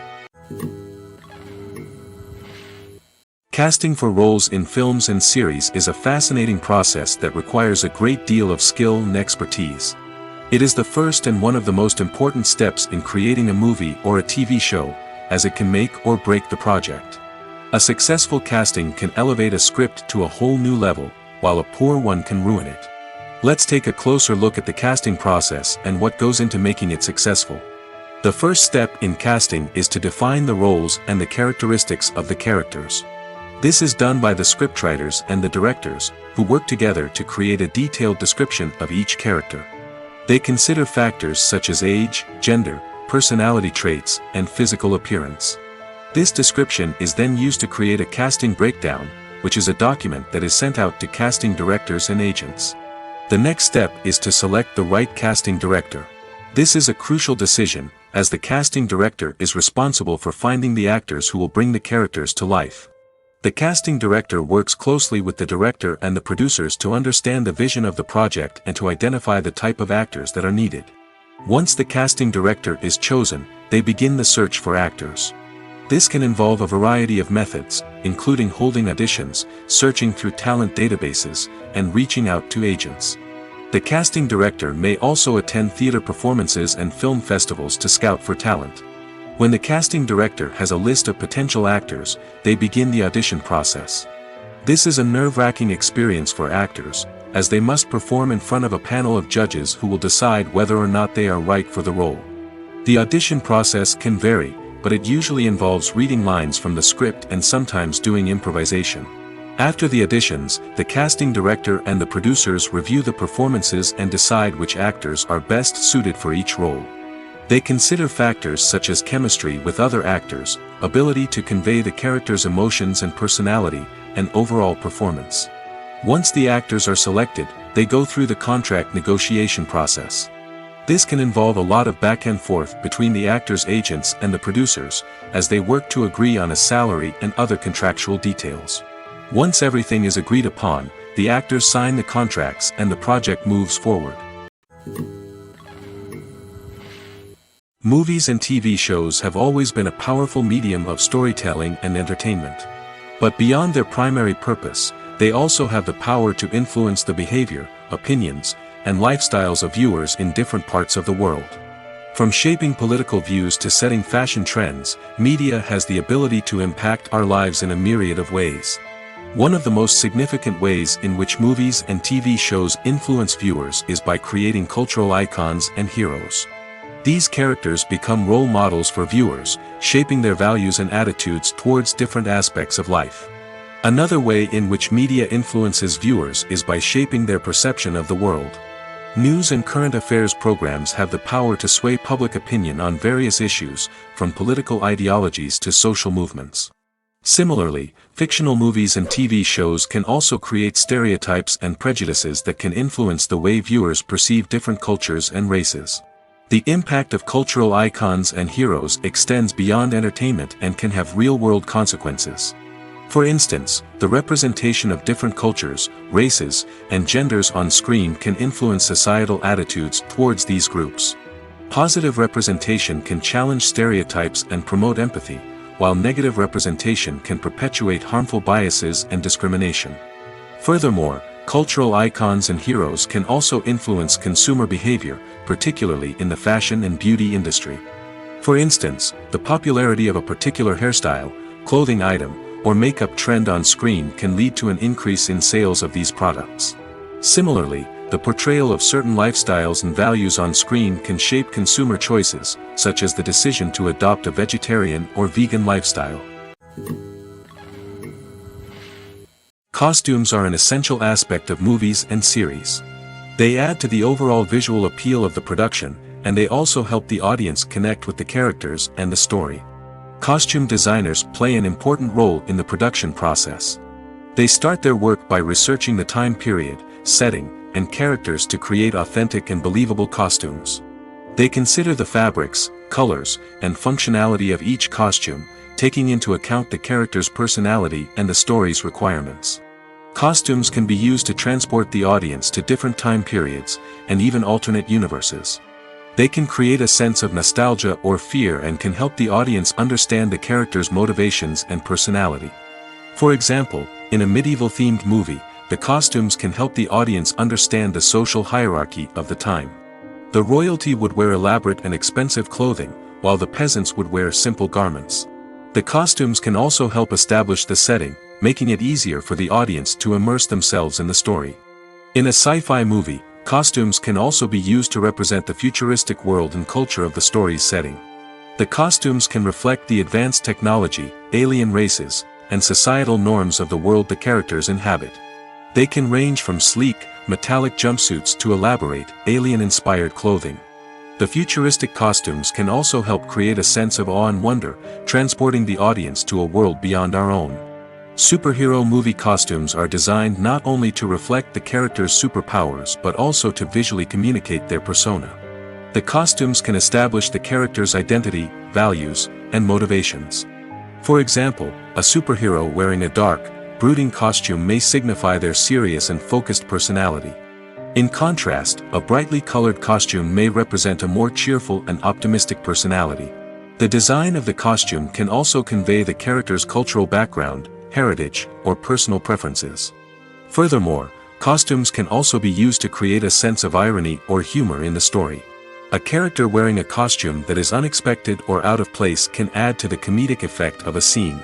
[SPEAKER 1] Casting for roles in films and series is a fascinating process that requires a great deal of skill and expertise. It is the first and one of the most important steps in creating a movie or a TV show, as it can make or break the project. A successful casting can elevate a script to a whole new level, while a poor one can ruin it. Let's take a closer look at the casting process and what goes into making it successful. The first step in casting is to define the roles and the characteristics of the characters. This is done by the scriptwriters and the directors, who work together to create a detailed description of each character. They consider factors such as age, gender, personality traits, and physical appearance. This description is then used to create a casting breakdown, which is a document that is sent out to casting directors and agents. The next step is to select the right casting director. This is a crucial decision, as the casting director is responsible for finding the actors who will bring the characters to life. The casting director works closely with the director and the producers to understand the vision of the project and to identify the type of actors that are needed. Once the casting director is chosen, they begin the search for actors. This can involve a variety of methods, including holding auditions, searching through talent databases, and reaching out to agents. The casting director may also attend theater performances and film festivals to scout for talent. When the casting director has a list of potential actors, they begin the audition process. This is a nerve-wracking experience for actors, as they must perform in front of a panel of judges who will decide whether or not they are right for the role. The audition process can vary, but it usually involves reading lines from the script and sometimes doing improvisation. After the auditions, the casting director and the producers review the performances and decide which actors are best suited for each role. They consider factors such as chemistry with other actors, ability to convey the character's emotions and personality, and overall performance. Once the actors are selected, they go through the contract negotiation process. This can involve a lot of back and forth between the actors' agents and the producers, as they work to agree on a salary and other contractual details. Once everything is agreed upon, the actors sign the contracts and the project moves forward. Movies and TV shows have always been a powerful medium of storytelling and entertainment. But beyond their primary purpose, they also have the power to influence the behavior, opinions, and lifestyles of viewers in different parts of the world. From shaping political views to setting fashion trends, media has the ability to impact our lives in a myriad of ways. One of the most significant ways in which movies and TV shows influence viewers is by creating cultural icons and heroes. These characters become role models for viewers, shaping their values and attitudes towards different aspects of life. Another way in which media influences viewers is by shaping their perception of the world. News and current affairs programs have the power to sway public opinion on various issues, from political ideologies to social movements. Similarly, fictional movies and TV shows can also create stereotypes and prejudices that can influence the way viewers perceive different cultures and races. The impact of cultural icons and heroes extends beyond entertainment and can have real-world consequences. For instance, the representation of different cultures, races, and genders on screen can influence societal attitudes towards these groups. Positive representation can challenge stereotypes and promote empathy, while negative representation can perpetuate harmful biases and discrimination. Furthermore, cultural icons and heroes can also influence consumer behavior, particularly in the fashion and beauty industry. For instance, the popularity of a particular hairstyle, clothing item, or makeup trend on screen can lead to an increase in sales of these products. Similarly, the portrayal of certain lifestyles and values on screen can shape consumer choices, such as the decision to adopt a vegetarian or vegan lifestyle. Costumes are an essential aspect of movies and series. They add to the overall visual appeal of the production, and they also help the audience connect with the characters and the story. Costume designers play an important role in the production process. They start their work by researching the time period, setting, and characters to create authentic and believable costumes. They consider the fabrics, colors, and functionality of each costume, taking into account the character's personality and the story's requirements. Costumes can be used to transport the audience to different time periods, and even alternate universes. They can create a sense of nostalgia or fear and can help the audience understand the character's motivations and personality. For example, in a medieval-themed movie, the costumes can help the audience understand the social hierarchy of the time. The royalty would wear elaborate and expensive clothing, while the peasants would wear simple garments. The costumes can also help establish the setting, making it easier for the audience to immerse themselves in the story. In a sci-fi movie, costumes can also be used to represent the futuristic world and culture of the story's setting. The costumes can reflect the advanced technology, alien races, and societal norms of the world the characters inhabit. They can range from sleek, metallic jumpsuits to elaborate, alien-inspired clothing. The futuristic costumes can also help create a sense of awe and wonder, transporting the audience to a world beyond our own. Superhero movie costumes are designed not only to reflect the character's superpowers but also to visually communicate their persona. The costumes can establish the character's identity, values, and motivations. For example, a superhero wearing a dark, brooding costume may signify their serious and focused personality. In contrast, a brightly colored costume may represent a more cheerful and optimistic personality. The design of the costume can also convey the character's cultural background, heritage, or personal preferences. Furthermore, costumes can also be used to create a sense of irony or humor in the story. A character wearing a costume that is unexpected or out of place can add to the comedic effect of a scene.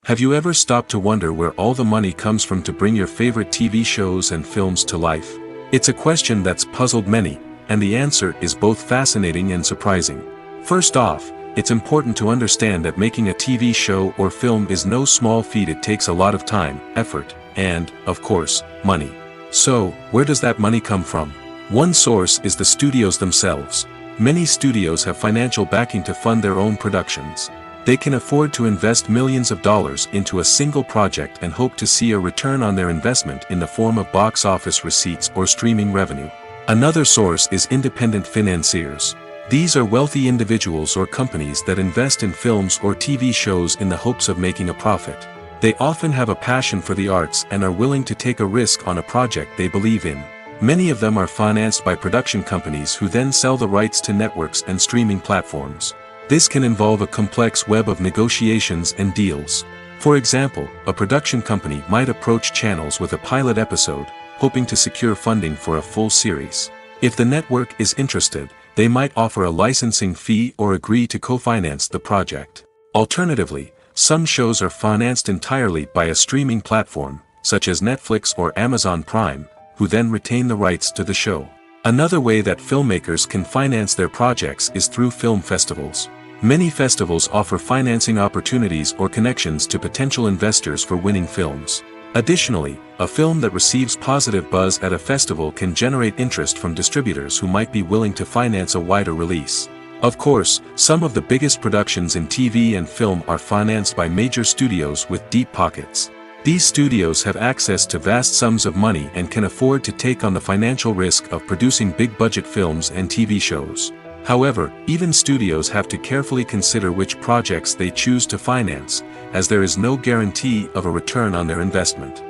[SPEAKER 1] Have you ever stopped to wonder where all the money comes from to bring your favorite TV shows and films to life? It's a question that's puzzled many, and the answer is both fascinating and surprising. First off, it's important to understand that making a TV show or film is no small feat. It takes a lot of time, effort, and, of course, money. So, where does that money come from? One source is the studios themselves. Many studios have financial backing to fund their own productions. They can afford to invest millions of dollars into a single project and hope to see a return on their investment in the form of box office receipts or streaming revenue. Another source is independent financiers. These are wealthy individuals or companies that invest in films or TV shows in the hopes of making a profit. They often have a passion for the arts and are willing to take a risk on a project they believe in. Many of them are financed by production companies who then sell the rights to networks and streaming platforms. This can involve a complex web of negotiations and deals. For example, a production company might approach channels with a pilot episode, hoping to secure funding for a full series. If the network is interested, they might offer a licensing fee or agree to co-finance the project. Alternatively, some shows are financed entirely by a streaming platform, such as Netflix or Amazon Prime, who then retain the rights to the show. Another way that filmmakers can finance their projects is through film festivals. Many festivals offer financing opportunities or connections to potential investors for winning films. Additionally, a film that receives positive buzz at a festival can generate interest from distributors who might be willing to finance a wider release. Of course, some of the biggest productions in TV and film are financed by major studios with deep pockets. These studios have access to vast sums of money and can afford to take on the financial risk of producing big-budget films and TV shows. However, even studios have to carefully consider which projects they choose to finance, as there is no guarantee of a return on their investment.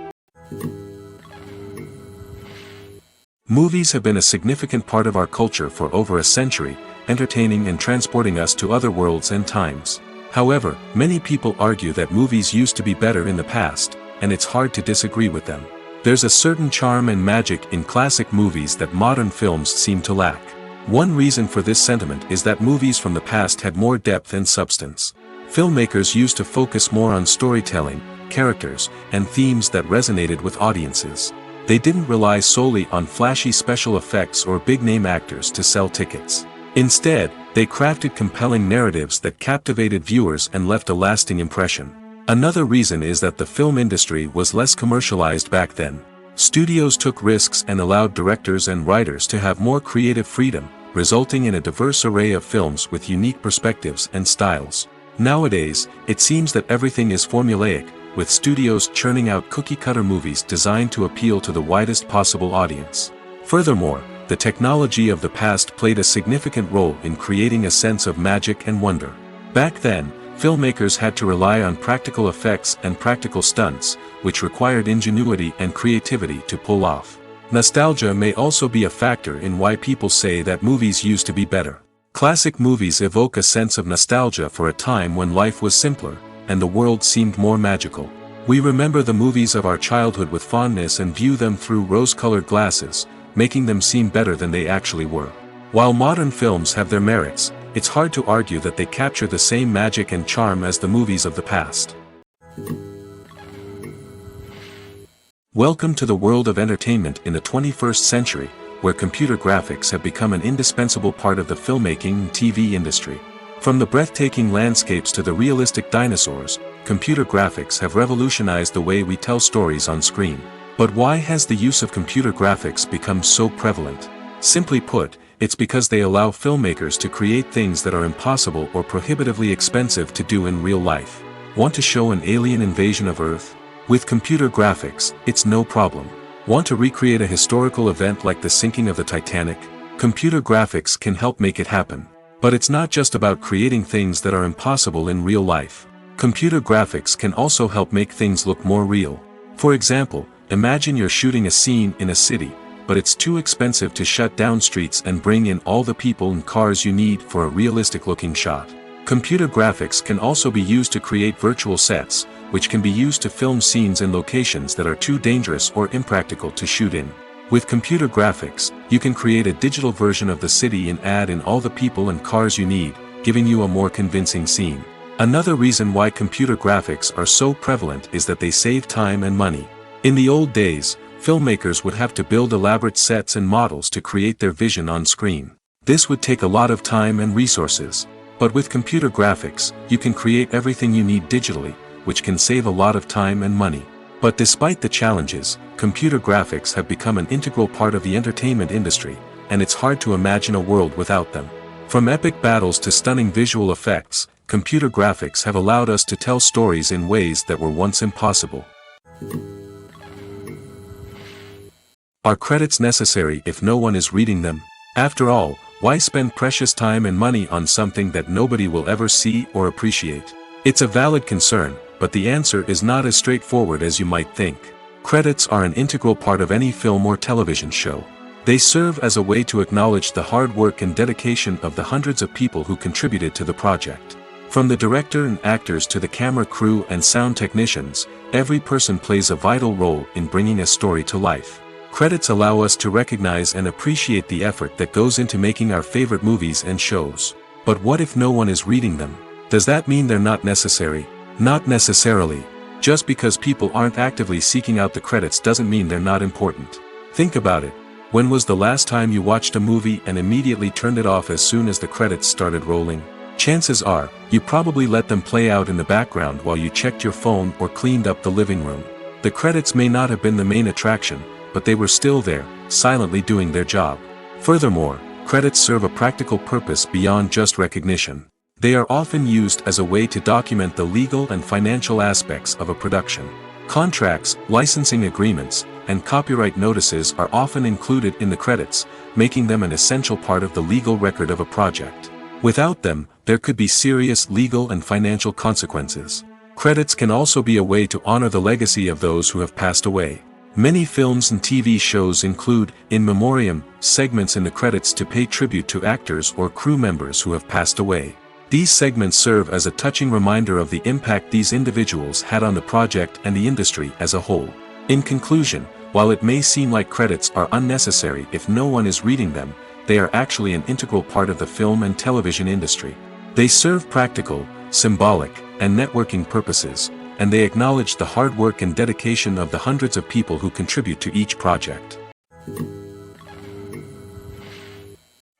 [SPEAKER 1] Movies have been a significant part of our culture for over a century, entertaining and transporting us to other worlds and times. However, many people argue that movies used to be better in the past, and it's hard to disagree with them. There's a certain charm and magic in classic movies that modern films seem to lack. One reason for this sentiment is that movies from the past had more depth and substance. Filmmakers used to focus more on storytelling, characters, and themes that resonated with audiences. They didn't rely solely on flashy special effects or big-name actors to sell tickets. Instead, they crafted compelling narratives that captivated viewers and left a lasting impression. Another reason is that the film industry was less commercialized back then. Studios took risks and allowed directors and writers to have more creative freedom, resulting in a diverse array of films with unique perspectives and styles. Nowadays, it seems that everything is formulaic, with studios churning out cookie-cutter movies designed to appeal to the widest possible audience. Furthermore, the technology of the past played a significant role in creating a sense of magic and wonder. Back then, filmmakers had to rely on practical effects and practical stunts, which required ingenuity and creativity to pull off. Nostalgia may also be a factor in why people say that movies used to be better. Classic movies evoke a sense of nostalgia for a time when life was simpler, and the world seemed more magical. We remember the movies of our childhood with fondness and view them through rose-colored glasses, making them seem better than they actually were. While modern films have their merits, it's hard to argue that they capture the same magic and charm as the movies of the past. Welcome to the world of entertainment in the 21st century, where computer graphics have become an indispensable part of the filmmaking and TV industry. From the breathtaking landscapes to the realistic dinosaurs, computer graphics have revolutionized the way we tell stories on screen. But why has the use of computer graphics become so prevalent? Simply put, it's because they allow filmmakers to create things that are impossible or prohibitively expensive to do in real life. Want to show an alien invasion of Earth? With computer graphics, it's no problem. Want to recreate a historical event like the sinking of the Titanic? Computer graphics can help make it happen. But it's not just about creating things that are impossible in real life. Computer graphics can also help make things look more real. For example, imagine you're shooting a scene in a city, but it's too expensive to shut down streets and bring in all the people and cars you need for a realistic-looking shot. Computer graphics can also be used to create virtual sets, which can be used to film scenes in locations that are too dangerous or impractical to shoot in. With computer graphics, you can create a digital version of the city and add in all the people and cars you need, giving you a more convincing scene. Another reason why computer graphics are so prevalent is that they save time and money. In the old days, filmmakers would have to build elaborate sets and models to create their vision on screen. This would take a lot of time and resources. But with computer graphics, you can create everything you need digitally, which can save a lot of time and money. But despite the challenges, computer graphics have become an integral part of the entertainment industry, and it's hard to imagine a world without them. From epic battles to stunning visual effects, computer graphics have allowed us to tell stories in ways that were once impossible. Are credits necessary if no one is reading them? After all, why spend precious time and money on something that nobody will ever see or appreciate? It's a valid concern, but the answer is not as straightforward as you might think. Credits are an integral part of any film or television show. They serve as a way to acknowledge the hard work and dedication of the hundreds of people who contributed to the project. From the director and actors to the camera crew and sound technicians, every person plays a vital role in bringing a story to life. Credits allow us to recognize and appreciate the effort that goes into making our favorite movies and shows. But what if no one is reading them? Does that mean they're not necessary? Not necessarily. Just because people aren't actively seeking out the credits doesn't mean they're not important. Think about it. When was the last time you watched a movie and immediately turned it off as soon as the credits started rolling? Chances are, you probably let them play out in the background while you checked your phone or cleaned up the living room. The credits may not have been the main attraction, but they were still there, silently doing their job. Furthermore, credits serve a practical purpose beyond just recognition. They are often used as a way to document the legal and financial aspects of a production. Contracts, licensing agreements, and copyright notices are often included in the credits, making them an essential part of the legal record of a project. Without them, there could be serious legal and financial consequences. Credits can also be a way to honor the legacy of those who have passed away. Many films and TV shows include, in memoriam, segments in the credits to pay tribute to actors or crew members who have passed away. These segments serve as a touching reminder of the impact these individuals had on the project and the industry as a whole. In conclusion, while it may seem like credits are unnecessary if no one is reading them, they are actually an integral part of the film and television industry. They serve practical, symbolic, and networking purposes, and they acknowledge the hard work and dedication of the hundreds of people who contribute to each project.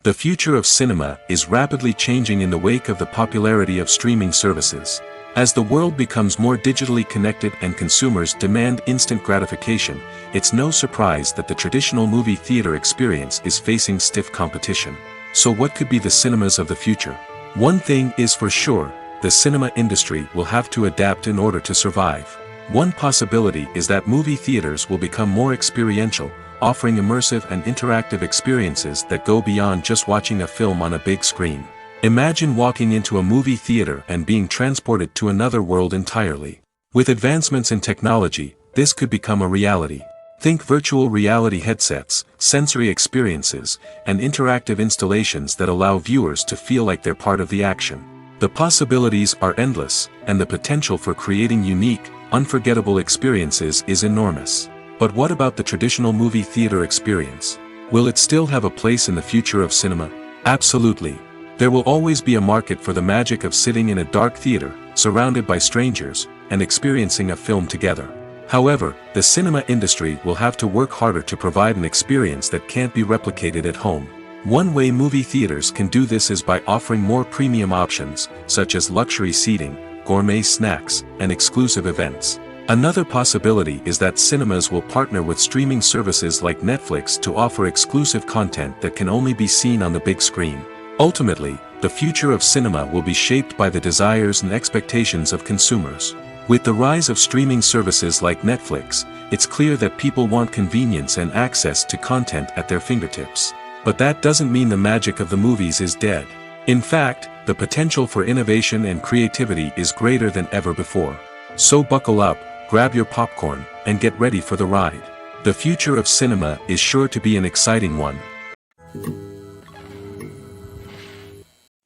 [SPEAKER 1] The future of cinema is rapidly changing in the wake of the popularity of streaming services. As the world becomes more digitally connected and consumers demand instant gratification, it's no surprise that the traditional movie theater experience is facing stiff competition. So what could be the cinemas of the future? One thing is for sure, the cinema industry will have to adapt in order to survive. One possibility is that movie theaters will become more experiential, offering immersive and interactive experiences that go beyond just watching a film on a big screen. Imagine walking into a movie theater and being transported to another world entirely. With advancements in technology, this could become a reality. Think virtual reality headsets, sensory experiences, and interactive installations that allow viewers to feel like they're part of the action. The possibilities are endless, and the potential for creating unique, unforgettable experiences is enormous. But what about the traditional movie theater experience? Will it still have a place in the future of cinema? Absolutely. There will always be a market for the magic of sitting in a dark theater, surrounded by strangers, and experiencing a film together. However, the cinema industry will have to work harder to provide an experience that can't be replicated at home. One way movie theaters can do this is by offering more premium options, such as luxury seating, gourmet snacks, and exclusive events. Another possibility is that cinemas will partner with streaming services like Netflix to offer exclusive content that can only be seen on the big screen. Ultimately, the future of cinema will be shaped by the desires and expectations of consumers. With the rise of streaming services like Netflix, it's clear that people want convenience and access to content at their fingertips. But that doesn't mean the magic of the movies is dead. In fact, the potential for innovation and creativity is greater than ever before. So buckle up, grab your popcorn, and get ready for the ride. The future of cinema is sure to be an exciting one.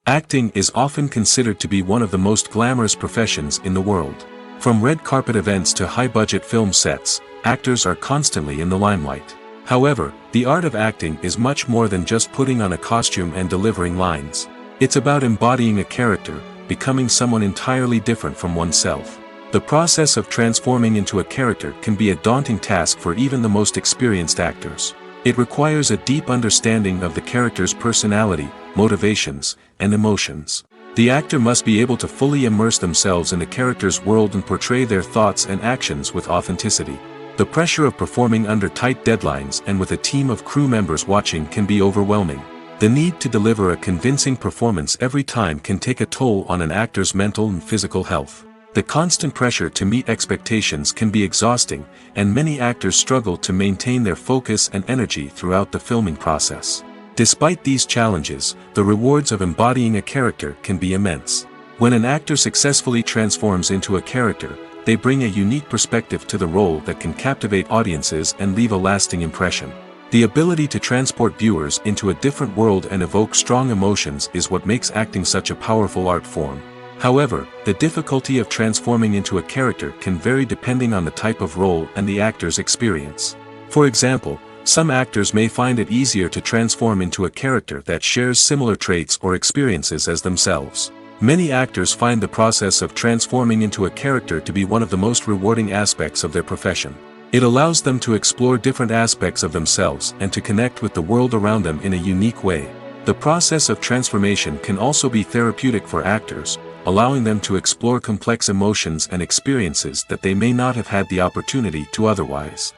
[SPEAKER 1] Acting is often considered to be one of the most glamorous professions in the world. From red carpet events to high-budget film sets, actors are constantly in the limelight. However, the art of acting is much more than just putting on a costume and delivering lines. It's about embodying a character, becoming someone entirely different from oneself. The process of transforming into a character can be a daunting task for even the most experienced actors. It requires a deep understanding of the character's personality, motivations, and emotions. The actor must be able to fully immerse themselves in the character's world and portray their thoughts and actions with authenticity. The pressure of performing under tight deadlines and with a team of crew members watching can be overwhelming. The need to deliver a convincing performance every time can take a toll on an actor's mental and physical health. The constant pressure to meet expectations can be exhausting, and many actors struggle to maintain their focus and energy throughout the filming process. Despite these challenges, the rewards of embodying a character can be immense. When an actor successfully transforms into a character, they bring a unique perspective to the role that can captivate audiences and leave a lasting impression. The ability to transport viewers into a different world and evoke strong emotions is what makes acting such a powerful art form. However, the difficulty of transforming into a character can vary depending on the type of role and the actor's experience. For example, some actors may find it easier to transform into a character that shares similar traits or experiences as themselves. Many actors find the process of transforming into a character to be one of the most rewarding aspects of their profession. It allows them to explore different aspects of themselves and to connect with the world around them in a unique way. The process of transformation can also be therapeutic for actors, allowing them to explore complex emotions and experiences that they may not have had the opportunity to otherwise.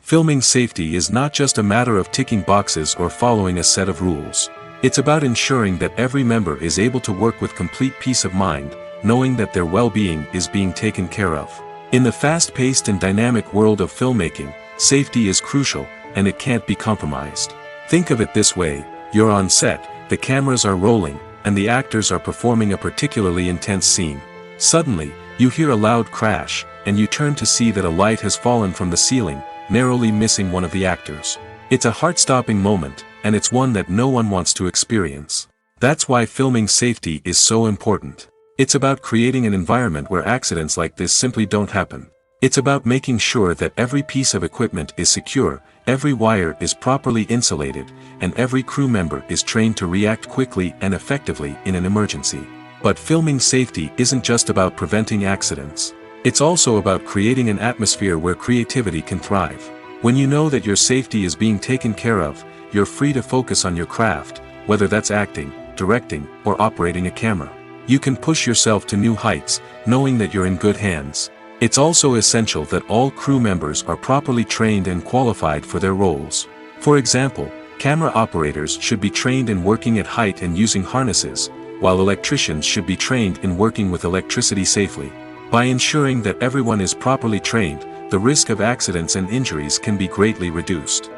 [SPEAKER 1] Filming safety is not just a matter of ticking boxes or following a set of rules. It's about ensuring that every member is able to work with complete peace of mind, knowing that their well-being is being taken care of. In the fast-paced and dynamic world of filmmaking, safety is crucial, and it can't be compromised. Think of it this way: you're on set, the cameras are rolling, and the actors are performing a particularly intense scene. Suddenly, you hear a loud crash, and you turn to see that a light has fallen from the ceiling, narrowly missing one of the actors. It's a heart-stopping moment, and it's one that no one wants to experience. That's why filming safety is so important. It's about creating an environment where accidents like this simply don't happen. It's about making sure that every piece of equipment is secure, Every wire is properly insulated, and every crew member is trained to react quickly and effectively in an emergency. But filming safety isn't just about preventing accidents. It's also about creating an atmosphere where creativity can thrive. When you know that your safety is being taken care of, you're free to focus on your craft, whether that's acting, directing, or operating a camera. You can push yourself to new heights, knowing that you're in good hands. It's also essential that all crew members are properly trained and qualified for their roles. For example, camera operators should be trained in working at height and using harnesses, while electricians should be trained in working with electricity safely. By ensuring that everyone is properly trained, the risk of accidents and injuries can be greatly reduced.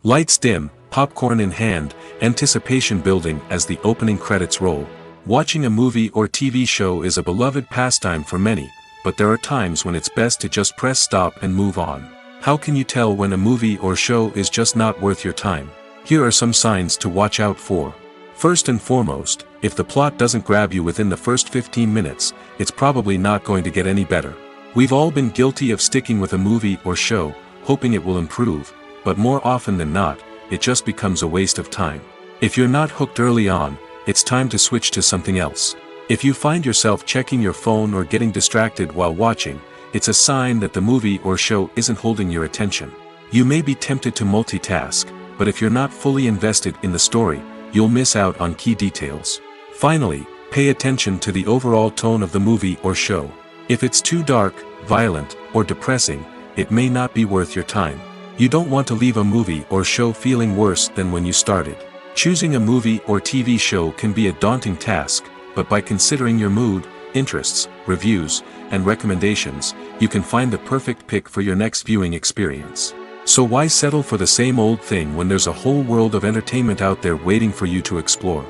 [SPEAKER 1] Lights dim, popcorn in hand, anticipation building as the opening credits roll. Watching a movie or TV show is a beloved pastime for many, but there are times when it's best to just press stop and move on. How can you tell when a movie or show is just not worth your time? Here are some signs to watch out for. First and foremost, if the plot doesn't grab you within the first 15 minutes, it's probably not going to get any better. We've all been guilty of sticking with a movie or show, hoping it will improve, but more often than not, it just becomes a waste of time. If you're not hooked early on, it's time to switch to something else. If you find yourself checking your phone or getting distracted while watching, it's a sign that the movie or show isn't holding your attention. You may be tempted to multitask, but if you're not fully invested in the story, you'll miss out on key details. Finally, pay attention to the overall tone of the movie or show. If it's too dark, violent, or depressing, it may not be worth your time. You don't want to leave a movie or show feeling worse than when you started. Choosing a movie or TV show can be a daunting task, but by considering your mood, interests, reviews, and recommendations, you can find the perfect pick for your next viewing experience. So why settle for the same old thing when there's a whole world of entertainment out there waiting for you to explore?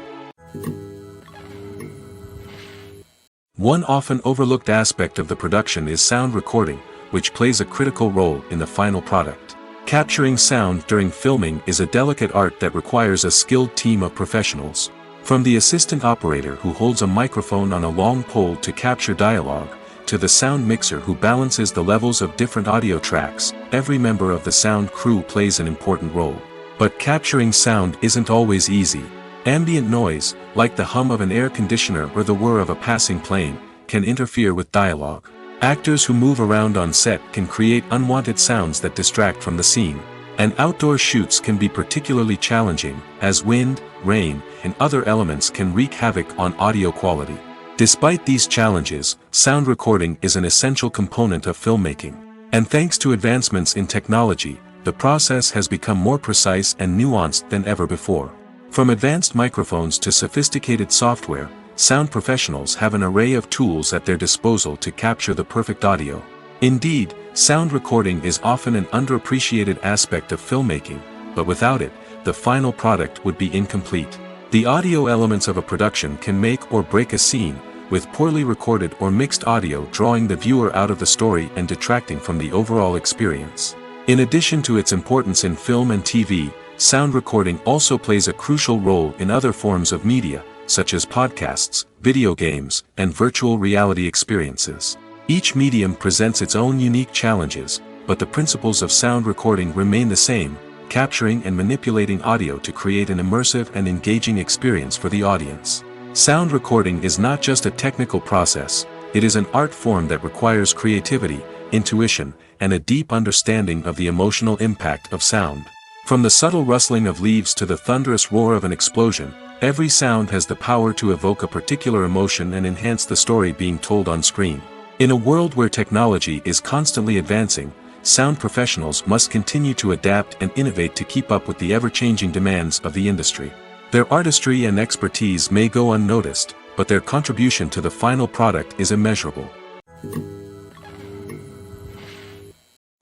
[SPEAKER 1] One often overlooked aspect of the production is sound recording, which plays a critical role in the final product. Capturing sound during filming is a delicate art that requires a skilled team of professionals. From the assistant operator who holds a microphone on a long pole to capture dialogue, to the sound mixer who balances the levels of different audio tracks, every member of the sound crew plays an important role. But capturing sound isn't always easy. Ambient noise, like the hum of an air conditioner or the whir of a passing plane, can interfere with dialogue. Actors who move around on set can create unwanted sounds that distract from the scene. And outdoor shoots can be particularly challenging, as wind, rain, and other elements can wreak havoc on audio quality. Despite these challenges, sound recording is an essential component of filmmaking. And thanks to advancements in technology, the process has become more precise and nuanced than ever before. From advanced microphones to sophisticated software, sound professionals have an array of tools at their disposal to capture the perfect audio. Indeed, sound recording is often an underappreciated aspect of filmmaking, but without it, the final product would be incomplete. The audio elements of a production can make or break a scene, with poorly recorded or mixed audio drawing the viewer out of the story and detracting from the overall experience. In addition to its importance in film and TV, sound recording also plays a crucial role in other forms of media, such as podcasts, video games, and virtual reality experiences. Each medium presents its own unique challenges, but the principles of sound recording remain the same: capturing and manipulating audio to create an immersive and engaging experience for the audience. Sound recording is not just a technical process, it is an art form that requires creativity, intuition, and a deep understanding of the emotional impact of sound. From the subtle rustling of leaves to the thunderous roar of an explosion, every sound has the power to evoke a particular emotion and enhance the story being told on screen. In a world where technology is constantly advancing, sound professionals must continue to adapt and innovate to keep up with the ever-changing demands of the industry. Their artistry and expertise may go unnoticed, but their contribution to the final product is immeasurable.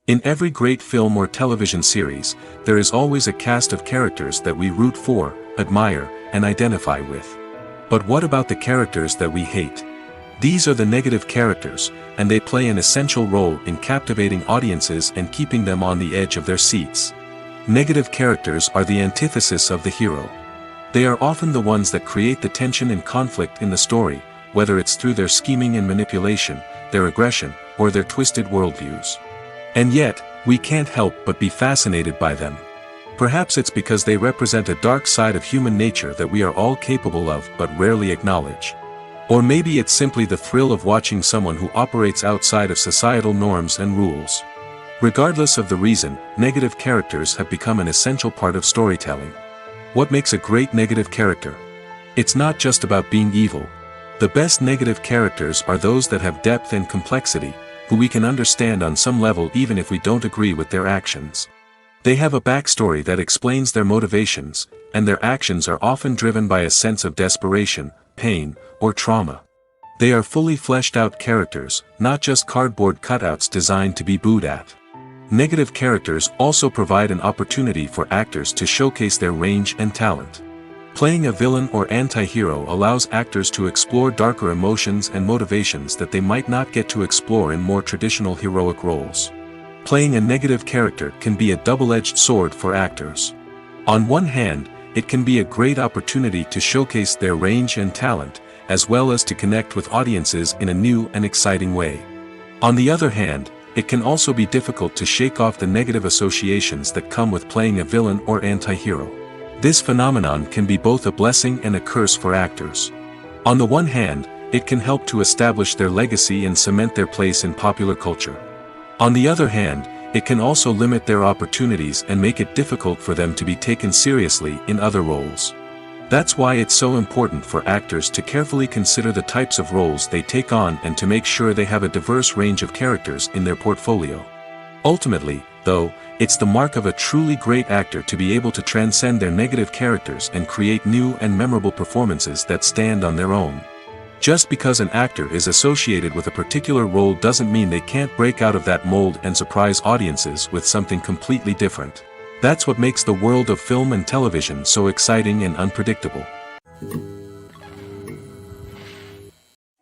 [SPEAKER 1] In every great film or television series, there is always a cast of characters that we root for, admire, and identify with. But what about the characters that we hate? These are the negative characters, and they play an essential role in captivating audiences and keeping them on the edge of their seats. Negative characters are the antithesis of the hero. They are often the ones that create the tension and conflict in the story, whether it's through their scheming and manipulation, their aggression, or their twisted worldviews. And yet, we can't help but be fascinated by them. Perhaps it's because they represent a dark side of human nature that we are all capable of but rarely acknowledge. Or maybe it's simply the thrill of watching someone who operates outside of societal norms and rules. Regardless of the reason, negative characters have become an essential part of storytelling. What makes a great negative character? It's not just about being evil. The best negative characters are those that have depth and complexity, who we can understand on some level even if we don't agree with their actions. They have a backstory that explains their motivations, and their actions are often driven by a sense of desperation, pain, or trauma. They are fully fleshed out characters, not just cardboard cutouts designed to be booed at. Negative characters also provide an opportunity for actors to showcase their range and talent. Playing a villain or anti-hero allows actors to explore darker emotions and motivations that they might not get to explore in more traditional heroic roles. Playing a negative character can be a double-edged sword for actors. On one hand, it can be a great opportunity to showcase their range and talent, as well as to connect with audiences in a new and exciting way. On the other hand, it can also be difficult to shake off the negative associations that come with playing a villain or anti-hero. This phenomenon can be both a blessing and a curse for actors. On the one hand, it can help to establish their legacy and cement their place in popular culture. On the other hand, it can also limit their opportunities and make it difficult for them to be taken seriously in other roles. That's why it's so important for actors to carefully consider the types of roles they take on and to make sure they have a diverse range of characters in their portfolio. Ultimately, though, it's the mark of a truly great actor to be able to transcend their negative characters and create new and memorable performances that stand on their own. Just because an actor is associated with a particular role doesn't mean they can't break out of that mold and surprise audiences with something completely different. That's what makes the world of film and television so exciting and unpredictable.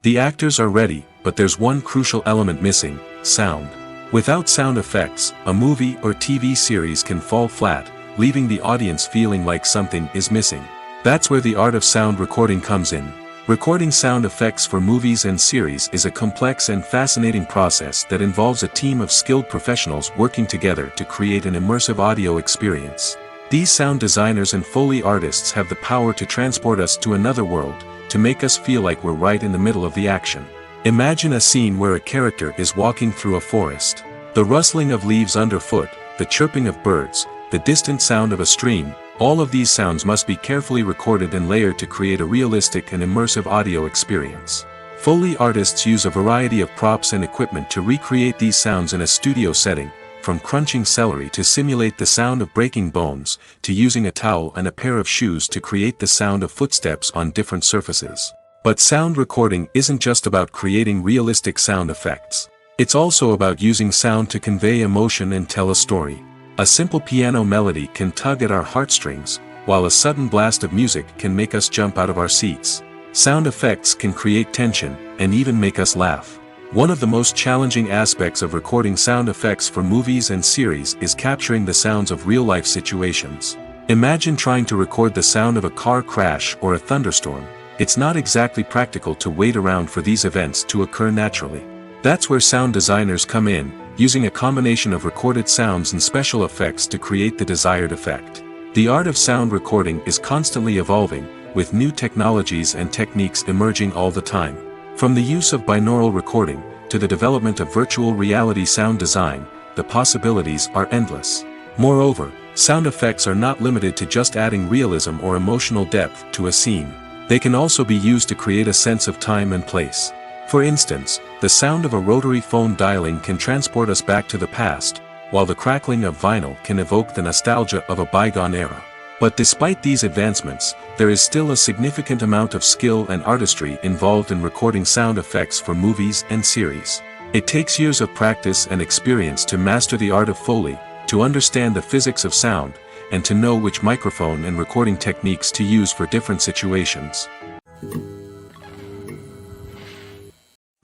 [SPEAKER 1] The actors are ready, but there's one crucial element missing: sound. Without sound effects, a movie or TV series can fall flat, leaving the audience feeling like something is missing. That's where the art of sound recording comes in. Recording sound effects for movies and series is a complex and fascinating process that involves a team of skilled professionals working together to create an immersive audio experience. These sound designers and Foley artists have the power to transport us to another world, to make us feel like we're right in the middle of the action. Imagine a scene where a character is walking through a forest. The rustling of leaves underfoot, the chirping of birds, the distant sound of a stream, all of these sounds must be carefully recorded and layered to create a realistic and immersive audio experience. Foley artists use a variety of props and equipment to recreate these sounds in a studio setting, from crunching celery to simulate the sound of breaking bones, to using a towel and a pair of shoes to create the sound of footsteps on different surfaces. But sound recording isn't just about creating realistic sound effects. It's also about using sound to convey emotion and tell a story. A simple piano melody can tug at our heartstrings, while a sudden blast of music can make us jump out of our seats. Sound effects can create tension, and even make us laugh. One of the most challenging aspects of recording sound effects for movies and series is capturing the sounds of real-life situations. Imagine trying to record the sound of a car crash or a thunderstorm. It's not exactly practical to wait around for these events to occur naturally. That's where sound designers come in, using a combination of recorded sounds and special effects to create the desired effect. The art of sound recording is constantly evolving, with new technologies and techniques emerging all the time. From the use of binaural recording, to the development of virtual reality sound design, the possibilities are endless. Moreover, sound effects are not limited to just adding realism or emotional depth to a scene. They can also be used to create a sense of time and place. For instance, the sound of a rotary phone dialing can transport us back to the past, while the crackling of vinyl can evoke the nostalgia of a bygone era. But despite these advancements, there is still a significant amount of skill and artistry involved in recording sound effects for movies and series. It takes years of practice and experience to master the art of Foley, to understand the physics of sound, and to know which microphone and recording techniques to use for different situations.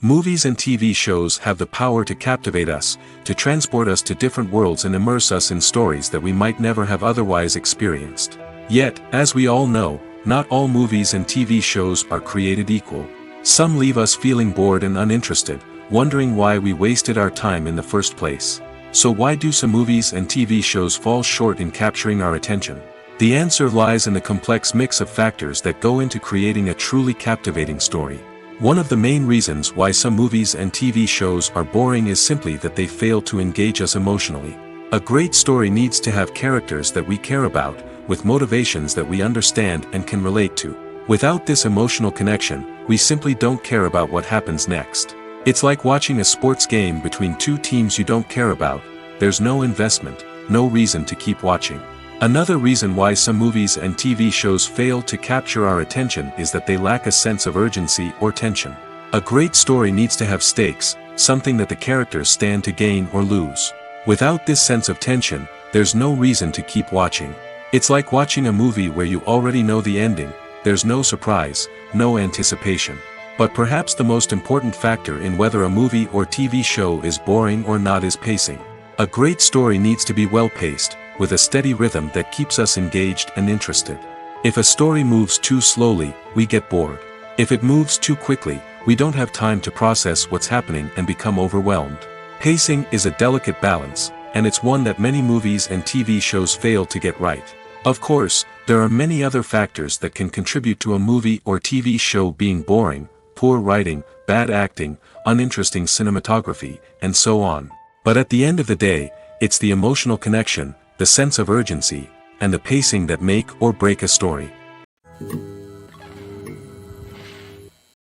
[SPEAKER 1] Movies and TV shows have the power to captivate us, to transport us to different worlds and immerse us in stories that we might never have otherwise experienced. Yet, as we all know, not all movies and TV shows are created equal. Some leave us feeling bored and uninterested, wondering why we wasted our time in the first place. So why do some movies and TV shows fall short in capturing our attention? The answer lies in the complex mix of factors that go into creating a truly captivating story. One of the main reasons why some movies and TV shows are boring is simply that they fail to engage us emotionally. A great story needs to have characters that we care about, with motivations that we understand and can relate to. Without this emotional connection, we simply don't care about what happens next. It's like watching a sports game between two teams you don't care about. There's no investment, no reason to keep watching. Another reason why some movies and TV shows fail to capture our attention is that they lack a sense of urgency or tension. A great story needs to have stakes, something that the characters stand to gain or lose. Without this sense of tension, there's no reason to keep watching. It's like watching a movie where you already know the ending. There's no surprise, no anticipation. But perhaps the most important factor in whether a movie or TV show is boring or not is pacing. A great story needs to be well-paced, with a steady rhythm that keeps us engaged and interested. If a story moves too slowly, we get bored. If it moves too quickly, we don't have time to process what's happening and become overwhelmed. Pacing is a delicate balance, and it's one that many movies and TV shows fail to get right. Of course, there are many other factors that can contribute to a movie or TV show being boring: poor writing, bad acting, uninteresting cinematography, and so on. But at the end of the day, it's the emotional connection, the sense of urgency, and the pacing that make or break a story.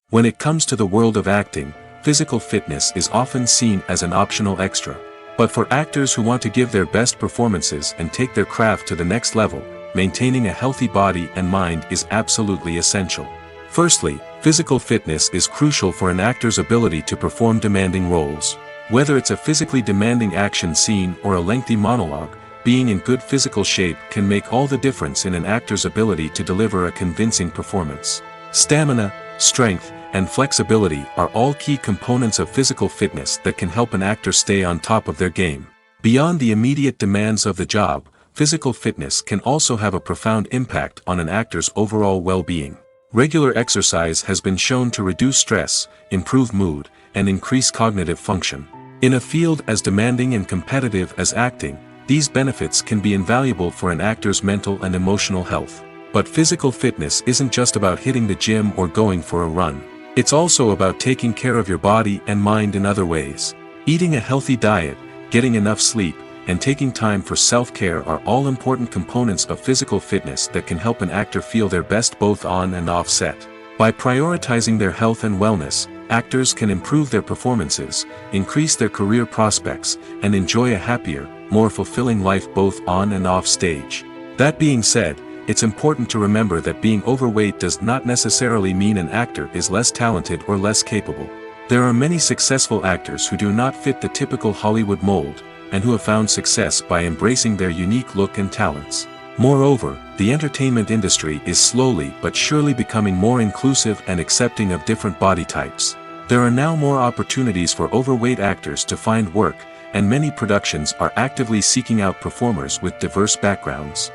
[SPEAKER 1] When it comes to the world of acting, physical fitness is often seen as an optional extra. But for actors who want to give their best performances and take their craft to the next level, maintaining a healthy body and mind is absolutely essential. Firstly, physical fitness is crucial for an actor's ability to perform demanding roles. Whether it's a physically demanding action scene or a lengthy monologue, being in good physical shape can make all the difference in an actor's ability to deliver a convincing performance. Stamina, strength, and flexibility are all key components of physical fitness that can help an actor stay on top of their game. Beyond the immediate demands of the job, physical fitness can also have a profound impact on an actor's overall well-being. Regular exercise has been shown to reduce stress, improve mood, and increase cognitive function. In a field as demanding and competitive as acting, these benefits can be invaluable for an actor's mental and emotional health. But physical fitness isn't just about hitting the gym or going for a run. It's also about taking care of your body and mind in other ways. Eating a healthy diet, getting enough sleep, and taking time for self-care are all important components of physical fitness that can help an actor feel their best both on and off set. By prioritizing their health and wellness, actors can improve their performances, increase their career prospects, and enjoy a happier, more fulfilling life both on and off stage. That being said, it's important to remember that being overweight does not necessarily mean an actor is less talented or less capable. There are many successful actors who do not fit the typical Hollywood mold, and who have found success by embracing their unique look and talents. Moreover, the entertainment industry is slowly but surely becoming more inclusive and accepting of different body types. There are now more opportunities for overweight actors to find work, and many productions are actively seeking out performers with diverse backgrounds.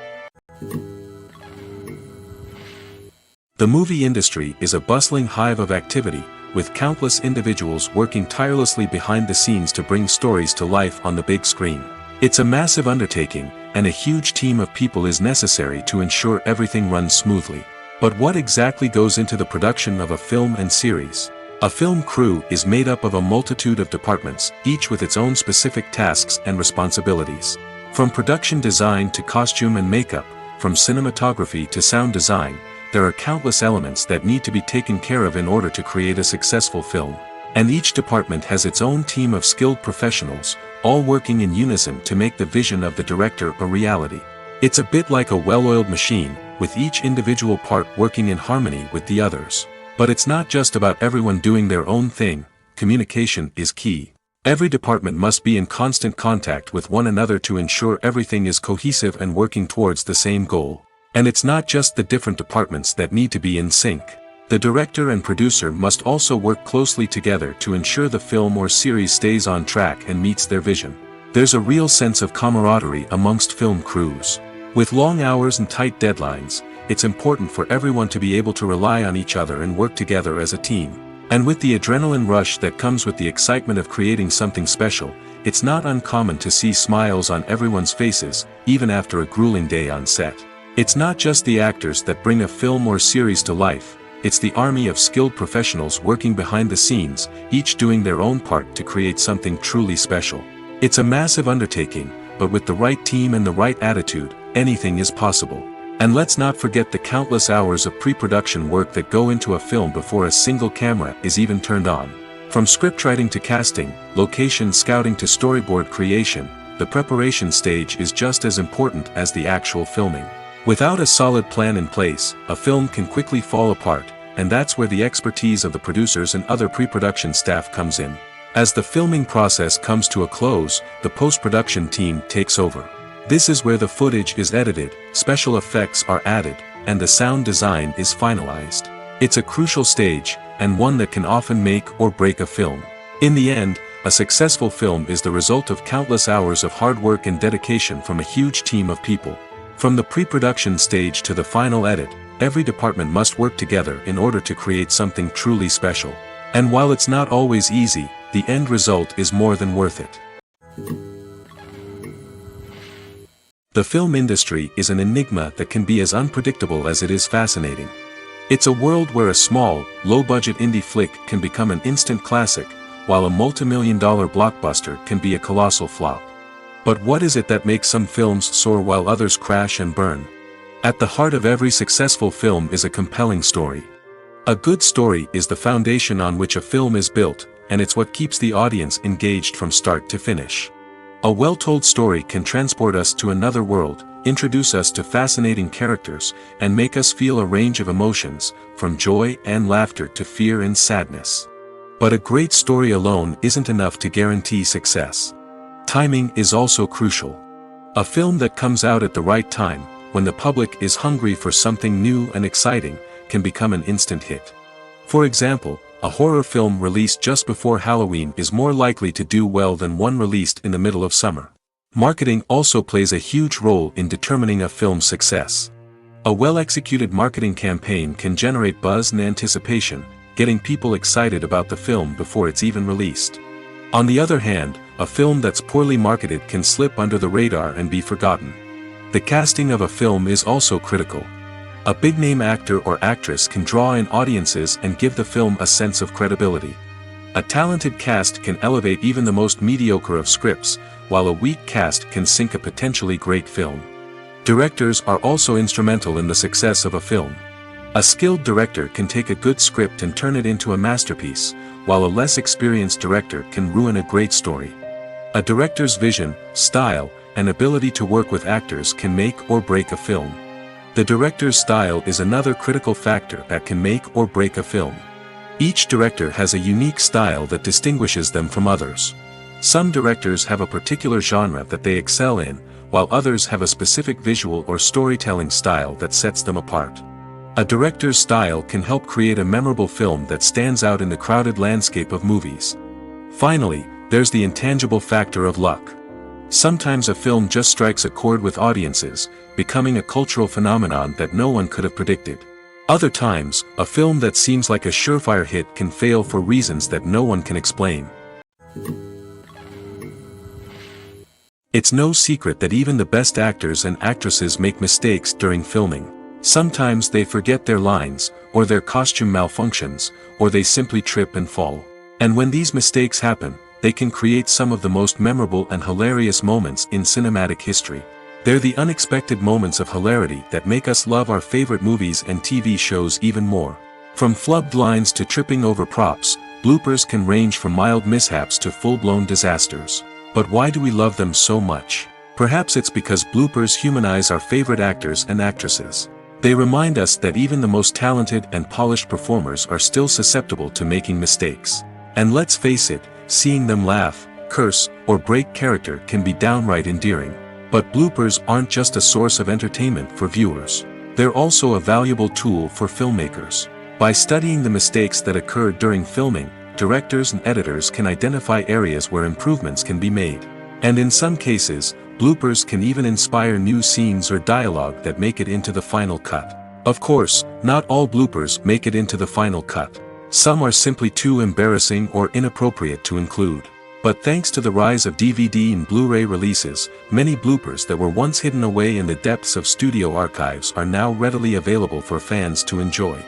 [SPEAKER 1] The movie industry is a bustling hive of activity, with countless individuals working tirelessly behind the scenes to bring stories to life on the big screen. It's a massive undertaking, and a huge team of people is necessary to ensure everything runs smoothly. But what exactly goes into the production of a film and series? A film crew is made up of a multitude of departments, each with its own specific tasks and responsibilities. From production design to costume and makeup, from cinematography to sound design, there are countless elements that need to be taken care of in order to create a successful film. And each department has its own team of skilled professionals, all working in unison to make the vision of the director a reality. It's a bit like a well-oiled machine, with each individual part working in harmony with the others. But it's not just about everyone doing their own thing. Communication is key. Every department must be in constant contact with one another to ensure everything is cohesive and working towards the same goal. And it's not just the different departments that need to be in sync. The director and producer must also work closely together to ensure the film or series stays on track and meets their vision. There's a real sense of camaraderie amongst film crews. With long hours and tight deadlines, it's important for everyone to be able to rely on each other and work together as a team. And with the adrenaline rush that comes with the excitement of creating something special, it's not uncommon to see smiles on everyone's faces, even after a grueling day on set. It's not just the actors that bring a film or series to life, it's the army of skilled professionals working behind the scenes, each doing their own part to create something truly special. It's a massive undertaking, but with the right team and the right attitude, anything is possible. And let's not forget the countless hours of pre-production work that go into a film before a single camera is even turned on. From scriptwriting to casting, location scouting to storyboard creation, the preparation stage is just as important as the actual filming. Without a solid plan in place, a film can quickly fall apart, and that's where the expertise of the producers and other pre-production staff comes in. As the filming process comes to a close, the post-production team takes over. This is where the footage is edited, special effects are added, and the sound design is finalized. It's a crucial stage, and one that can often make or break a film. In the end, a successful film is the result of countless hours of hard work and dedication from a huge team of people. From the pre-production stage to the final edit, every department must work together in order to create something truly special. And while it's not always easy, the end result is more than worth it. The film industry is an enigma that can be as unpredictable as it is fascinating. It's a world where a small, low-budget indie flick can become an instant classic, while a multi-million-dollar blockbuster can be a colossal flop. But what is it that makes some films soar while others crash and burn? At the heart of every successful film is a compelling story. A good story is the foundation on which a film is built, and it's what keeps the audience engaged from start to finish. A well-told story can transport us to another world, introduce us to fascinating characters, and make us feel a range of emotions, from joy and laughter to fear and sadness. But a great story alone isn't enough to guarantee success. Timing is also crucial. A film that comes out at the right time, when the public is hungry for something new and exciting, can become an instant hit. For example, a horror film released just before Halloween is more likely to do well than one released in the middle of summer. Marketing also plays a huge role in determining a film's success. A well-executed marketing campaign can generate buzz and anticipation, getting people excited about the film before it's even released. On the other hand, a film that's poorly marketed can slip under the radar and be forgotten. The casting of a film is also critical. A big-name actor or actress can draw in audiences and give the film a sense of credibility. A talented cast can elevate even the most mediocre of scripts, while a weak cast can sink a potentially great film. Directors are also instrumental in the success of a film. A skilled director can take a good script and turn it into a masterpiece, while a less experienced director can ruin a great story. A director's vision, style, and ability to work with actors can make or break a film. The director's style is another critical factor that can make or break a film. Each director has a unique style that distinguishes them from others. Some directors have a particular genre that they excel in, while others have a specific visual or storytelling style that sets them apart. A director's style can help create a memorable film that stands out in the crowded landscape of movies. Finally, there's the intangible factor of luck. Sometimes a film just strikes a chord with audiences, becoming a cultural phenomenon that no one could have predicted. Other times, a film that seems like a surefire hit can fail for reasons that no one can explain. It's no secret that even the best actors and actresses make mistakes during filming. Sometimes they forget their lines, or their costume malfunctions, or they simply trip and fall. And when these mistakes happen, they can create some of the most memorable and hilarious moments in cinematic history. They're the unexpected moments of hilarity that make us love our favorite movies and TV shows even more. From flubbed lines to tripping over props, bloopers can range from mild mishaps to full-blown disasters. But why do we love them so much? Perhaps it's because bloopers humanize our favorite actors and actresses. They remind us that even the most talented and polished performers are still susceptible to making mistakes. And let's face it, seeing them laugh, curse, or break character can be downright endearing. But bloopers aren't just a source of entertainment for viewers. They're also a valuable tool for filmmakers. By studying the mistakes that occur during filming, directors and editors can identify areas where improvements can be made. And in some cases, bloopers can even inspire new scenes or dialogue that make it into the final cut. Of course, not all bloopers make it into the final cut. Some are simply too embarrassing or inappropriate to include. But thanks to the rise of DVD and Blu-ray releases, many bloopers that were once hidden away in the depths of studio archives are now readily available for fans to enjoy.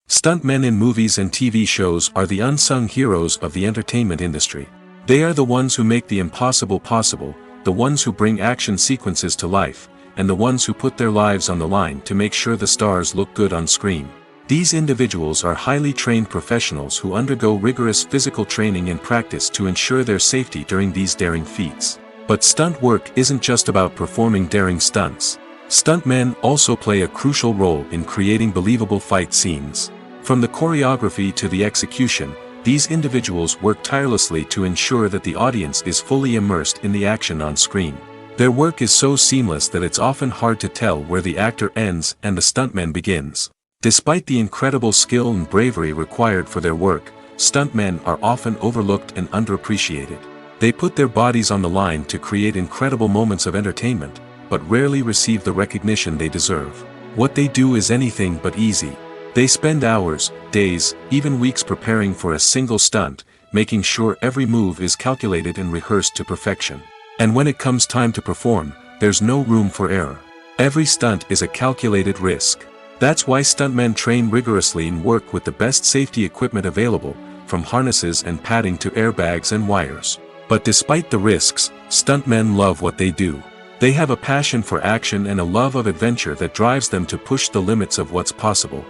[SPEAKER 1] Stuntmen in movies and TV shows are the unsung heroes of the entertainment industry. They are the ones who make the impossible possible, the ones who bring action sequences to life, and the ones who put their lives on the line to make sure the stars look good on screen. These individuals are highly trained professionals who undergo rigorous physical training and practice to ensure their safety during these daring feats. But stunt work isn't just about performing daring stunts. Stuntmen also play a crucial role in creating believable fight scenes. From the choreography to the execution, these individuals work tirelessly to ensure that the audience is fully immersed in the action on screen. Their work is so seamless that it's often hard to tell where the actor ends and the stuntman begins. Despite the incredible skill and bravery required for their work, stuntmen are often overlooked and underappreciated. They put their bodies on the line to create incredible moments of entertainment, but rarely receive the recognition they deserve. What they do is anything but easy. They spend hours, days, even weeks preparing for a single stunt, making sure every move is calculated and rehearsed to perfection. And when it comes time to perform, there's no room for error. Every stunt is a calculated risk. That's why stuntmen train rigorously and work with the best safety equipment available, from harnesses and padding to airbags and wires. But despite the risks, stuntmen love what they do. They have a passion for action and a love of adventure that drives them to push the limits of what's possible.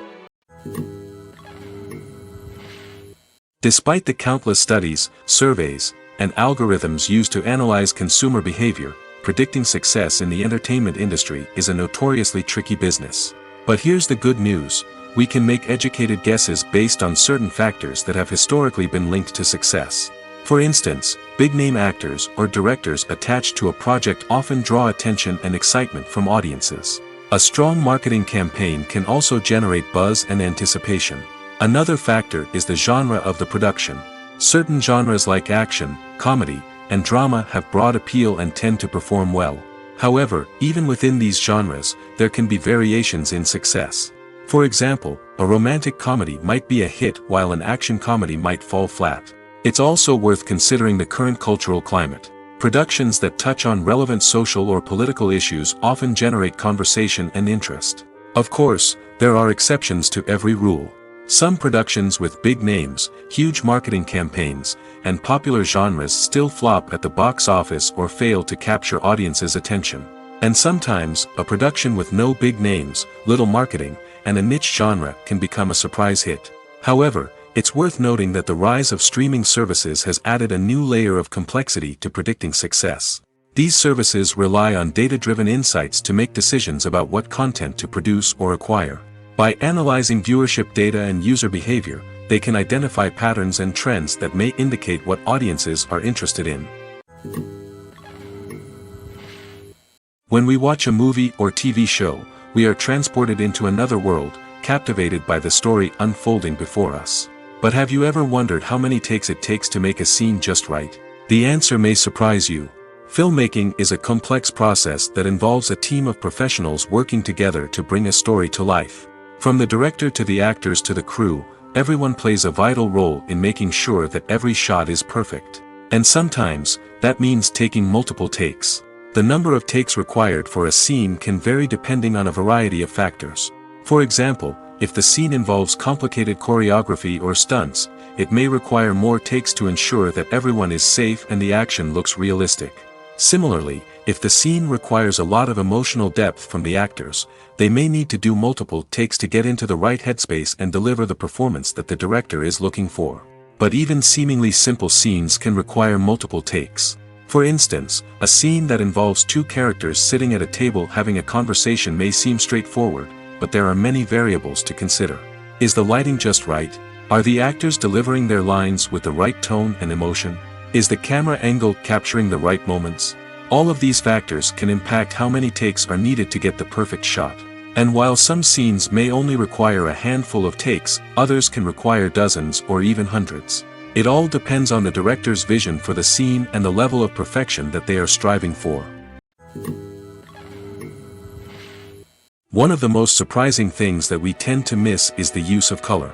[SPEAKER 1] Despite the countless studies, surveys, and algorithms used to analyze consumer behavior, predicting success in the entertainment industry is a notoriously tricky business. But here's the good news: we can make educated guesses based on certain factors that have historically been linked to success. For instance, big-name actors or directors attached to a project often draw attention and excitement from audiences. A strong marketing campaign can also generate buzz and anticipation. Another factor is the genre of the production. Certain genres like action, comedy, and drama have broad appeal and tend to perform well. However, even within these genres, there can be variations in success. For example, a romantic comedy might be a hit while an action comedy might fall flat. It's also worth considering the current cultural climate. Productions that touch on relevant social or political issues often generate conversation and interest. Of course, there are exceptions to every rule. Some productions with big names, huge marketing campaigns, and popular genres still flop at the box office or fail to capture audiences' attention. And sometimes, a production with no big names, little marketing, and a niche genre can become a surprise hit. However, it's worth noting that the rise of streaming services has added a new layer of complexity to predicting success. These services rely on data-driven insights to make decisions about what content to produce or acquire. By analyzing viewership data and user behavior, they can identify patterns and trends that may indicate what audiences are interested in. When we watch a movie or TV show, we are transported into another world, captivated by the story unfolding before us. But have you ever wondered how many takes it takes to make a scene just right? The answer may surprise you. Filmmaking is a complex process that involves a team of professionals working together to bring a story to life. From the director to the actors to the crew, everyone plays a vital role in making sure that every shot is perfect. And sometimes, that means taking multiple takes. The number of takes required for a scene can vary depending on a variety of factors. For example, if the scene involves complicated choreography or stunts, it may require more takes to ensure that everyone is safe and the action looks realistic. Similarly, if the scene requires a lot of emotional depth from the actors, they may need to do multiple takes to get into the right headspace and deliver the performance that the director is looking for. But even seemingly simple scenes can require multiple takes. For instance, a scene that involves two characters sitting at a table having a conversation may seem straightforward, but there are many variables to consider. Is the lighting just right? Are the actors delivering their lines with the right tone and emotion? Is the camera angle capturing the right moments? All of these factors can impact how many takes are needed to get the perfect shot. And while some scenes may only require a handful of takes, others can require dozens or even hundreds. It all depends on the director's vision for the scene and the level of perfection that they are striving for. One of the most surprising things that we tend to miss is the use of color.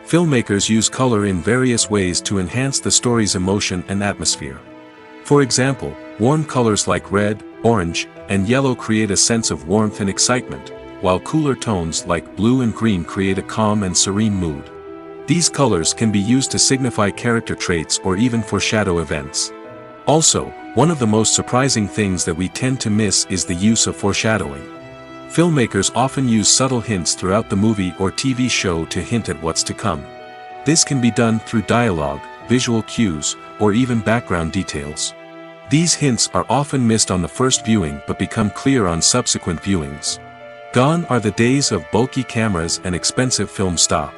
[SPEAKER 1] Filmmakers use color in various ways to enhance the story's emotion and atmosphere. For example, warm colors like red, orange, and yellow create a sense of warmth and excitement, while cooler tones like blue and green create a calm and serene mood. These colors can be used to signify character traits or even foreshadow events. Also, one of the most surprising things that we tend to miss is the use of foreshadowing. Filmmakers often use subtle hints throughout the movie or TV show to hint at what's to come. This can be done through dialogue, visual cues, or even background details. These hints are often missed on the first viewing but become clear on subsequent viewings. Gone are the days of bulky cameras and expensive film stock.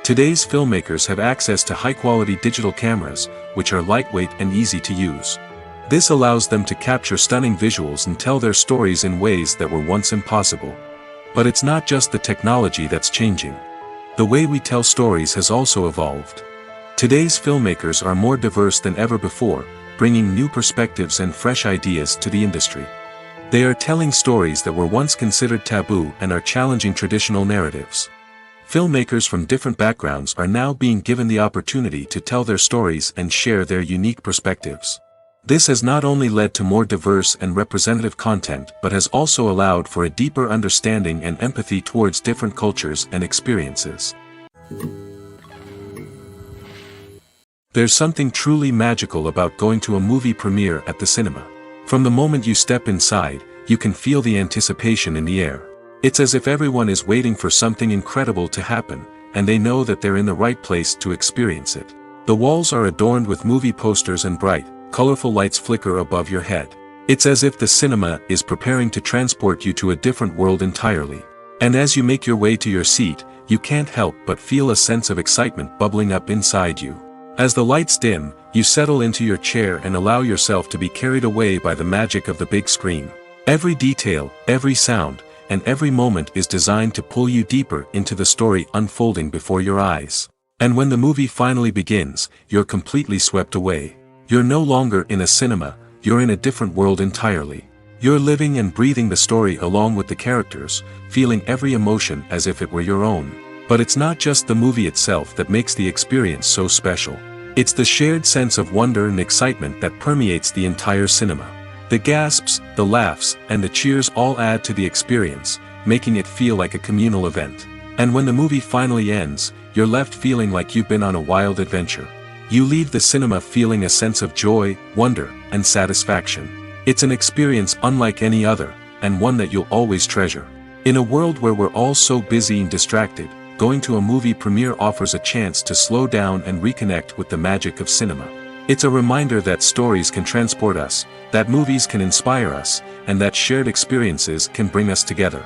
[SPEAKER 1] Today's filmmakers have access to high-quality digital cameras, which are lightweight and easy to use. This allows them to capture stunning visuals and tell their stories in ways that were once impossible. But it's not just the technology that's changing. The way we tell stories has also evolved. Today's filmmakers are more diverse than ever before, bringing new perspectives and fresh ideas to the industry. They are telling stories that were once considered taboo and are challenging traditional narratives. Filmmakers from different backgrounds are now being given the opportunity to tell their stories and share their unique perspectives. This has not only led to more diverse and representative content but has also allowed for a deeper understanding and empathy towards different cultures and experiences. There's something truly magical about going to a movie premiere at the cinema. From the moment you step inside, you can feel the anticipation in the air. It's as if everyone is waiting for something incredible to happen, and they know that they're in the right place to experience it. The walls are adorned with movie posters and bright, colorful lights flicker above your head. It's as if the cinema is preparing to transport you to a different world entirely. And as you make your way to your seat, you can't help but feel a sense of excitement bubbling up inside you. As the lights dim, you settle into your chair and allow yourself to be carried away by the magic of the big screen. Every detail, every sound, and every moment is designed to pull you deeper into the story unfolding before your eyes. And when the movie finally begins, you're completely swept away. You're no longer in a cinema, you're in a different world entirely. You're living and breathing the story along with the characters, feeling every emotion as if it were your own. But it's not just the movie itself that makes the experience so special. It's the shared sense of wonder and excitement that permeates the entire cinema. The gasps, the laughs, and the cheers all add to the experience, making it feel like a communal event. And when the movie finally ends, you're left feeling like you've been on a wild adventure. You leave the cinema feeling a sense of joy, wonder, and satisfaction. It's an experience unlike any other, and one that you'll always treasure. In a world where we're all so busy and distracted, going to a movie premiere offers a chance to slow down and reconnect with the magic of cinema. It's a reminder that stories can transport us, that movies can inspire us, and that shared experiences can bring us together.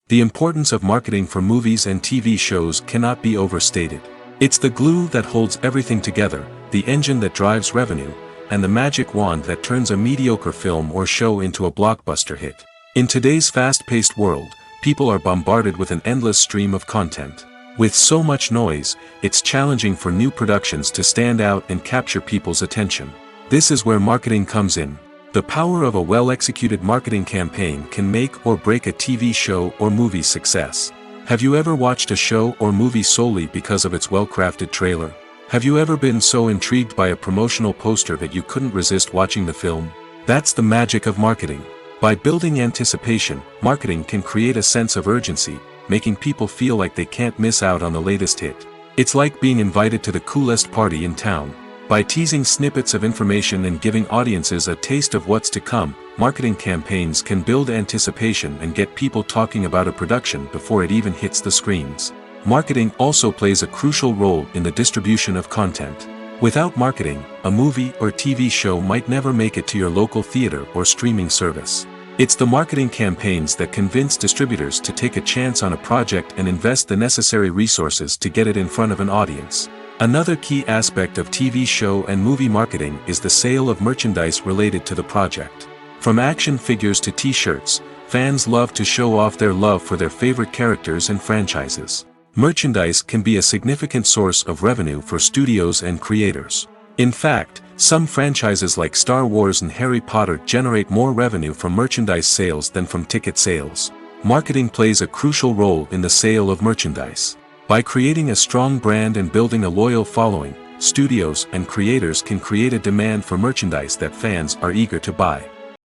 [SPEAKER 1] The importance of marketing for movies and TV shows cannot be overstated. It's the glue that holds everything together, the engine that drives revenue, and the magic wand that turns a mediocre film or show into a blockbuster hit. In today's fast-paced world, people are bombarded with an endless stream of content. With so much noise, it's challenging for new productions to stand out and capture people's attention. This is where marketing comes in. The power of a well-executed marketing campaign can make or break a TV show or movie's success. Have you ever watched a show or movie solely because of its well-crafted trailer? Have you ever been so intrigued by a promotional poster that you couldn't resist watching the film? That's the magic of marketing. By building anticipation, marketing can create a sense of urgency, making people feel like they can't miss out on the latest hit. It's like being invited to the coolest party in town. By teasing snippets of information and giving audiences a taste of what's to come, marketing campaigns can build anticipation and get people talking about a production before it even hits the screens. Marketing also plays a crucial role in the distribution of content. Without marketing, a movie or TV show might never make it to your local theater or streaming service. It's the marketing campaigns that convince distributors to take a chance on a project and invest the necessary resources to get it in front of an audience. Another key aspect of TV show and movie marketing is the sale of merchandise related to the project. From action figures to t-shirts, fans love to show off their love for their favorite characters and franchises. Merchandise can be a significant source of revenue for studios and creators. In fact, some franchises like Star Wars and Harry Potter generate more revenue from merchandise sales than from ticket sales. Marketing plays a crucial role in the sale of merchandise. By creating a strong brand and building a loyal following, studios and creators can create a demand for merchandise that fans are eager to buy.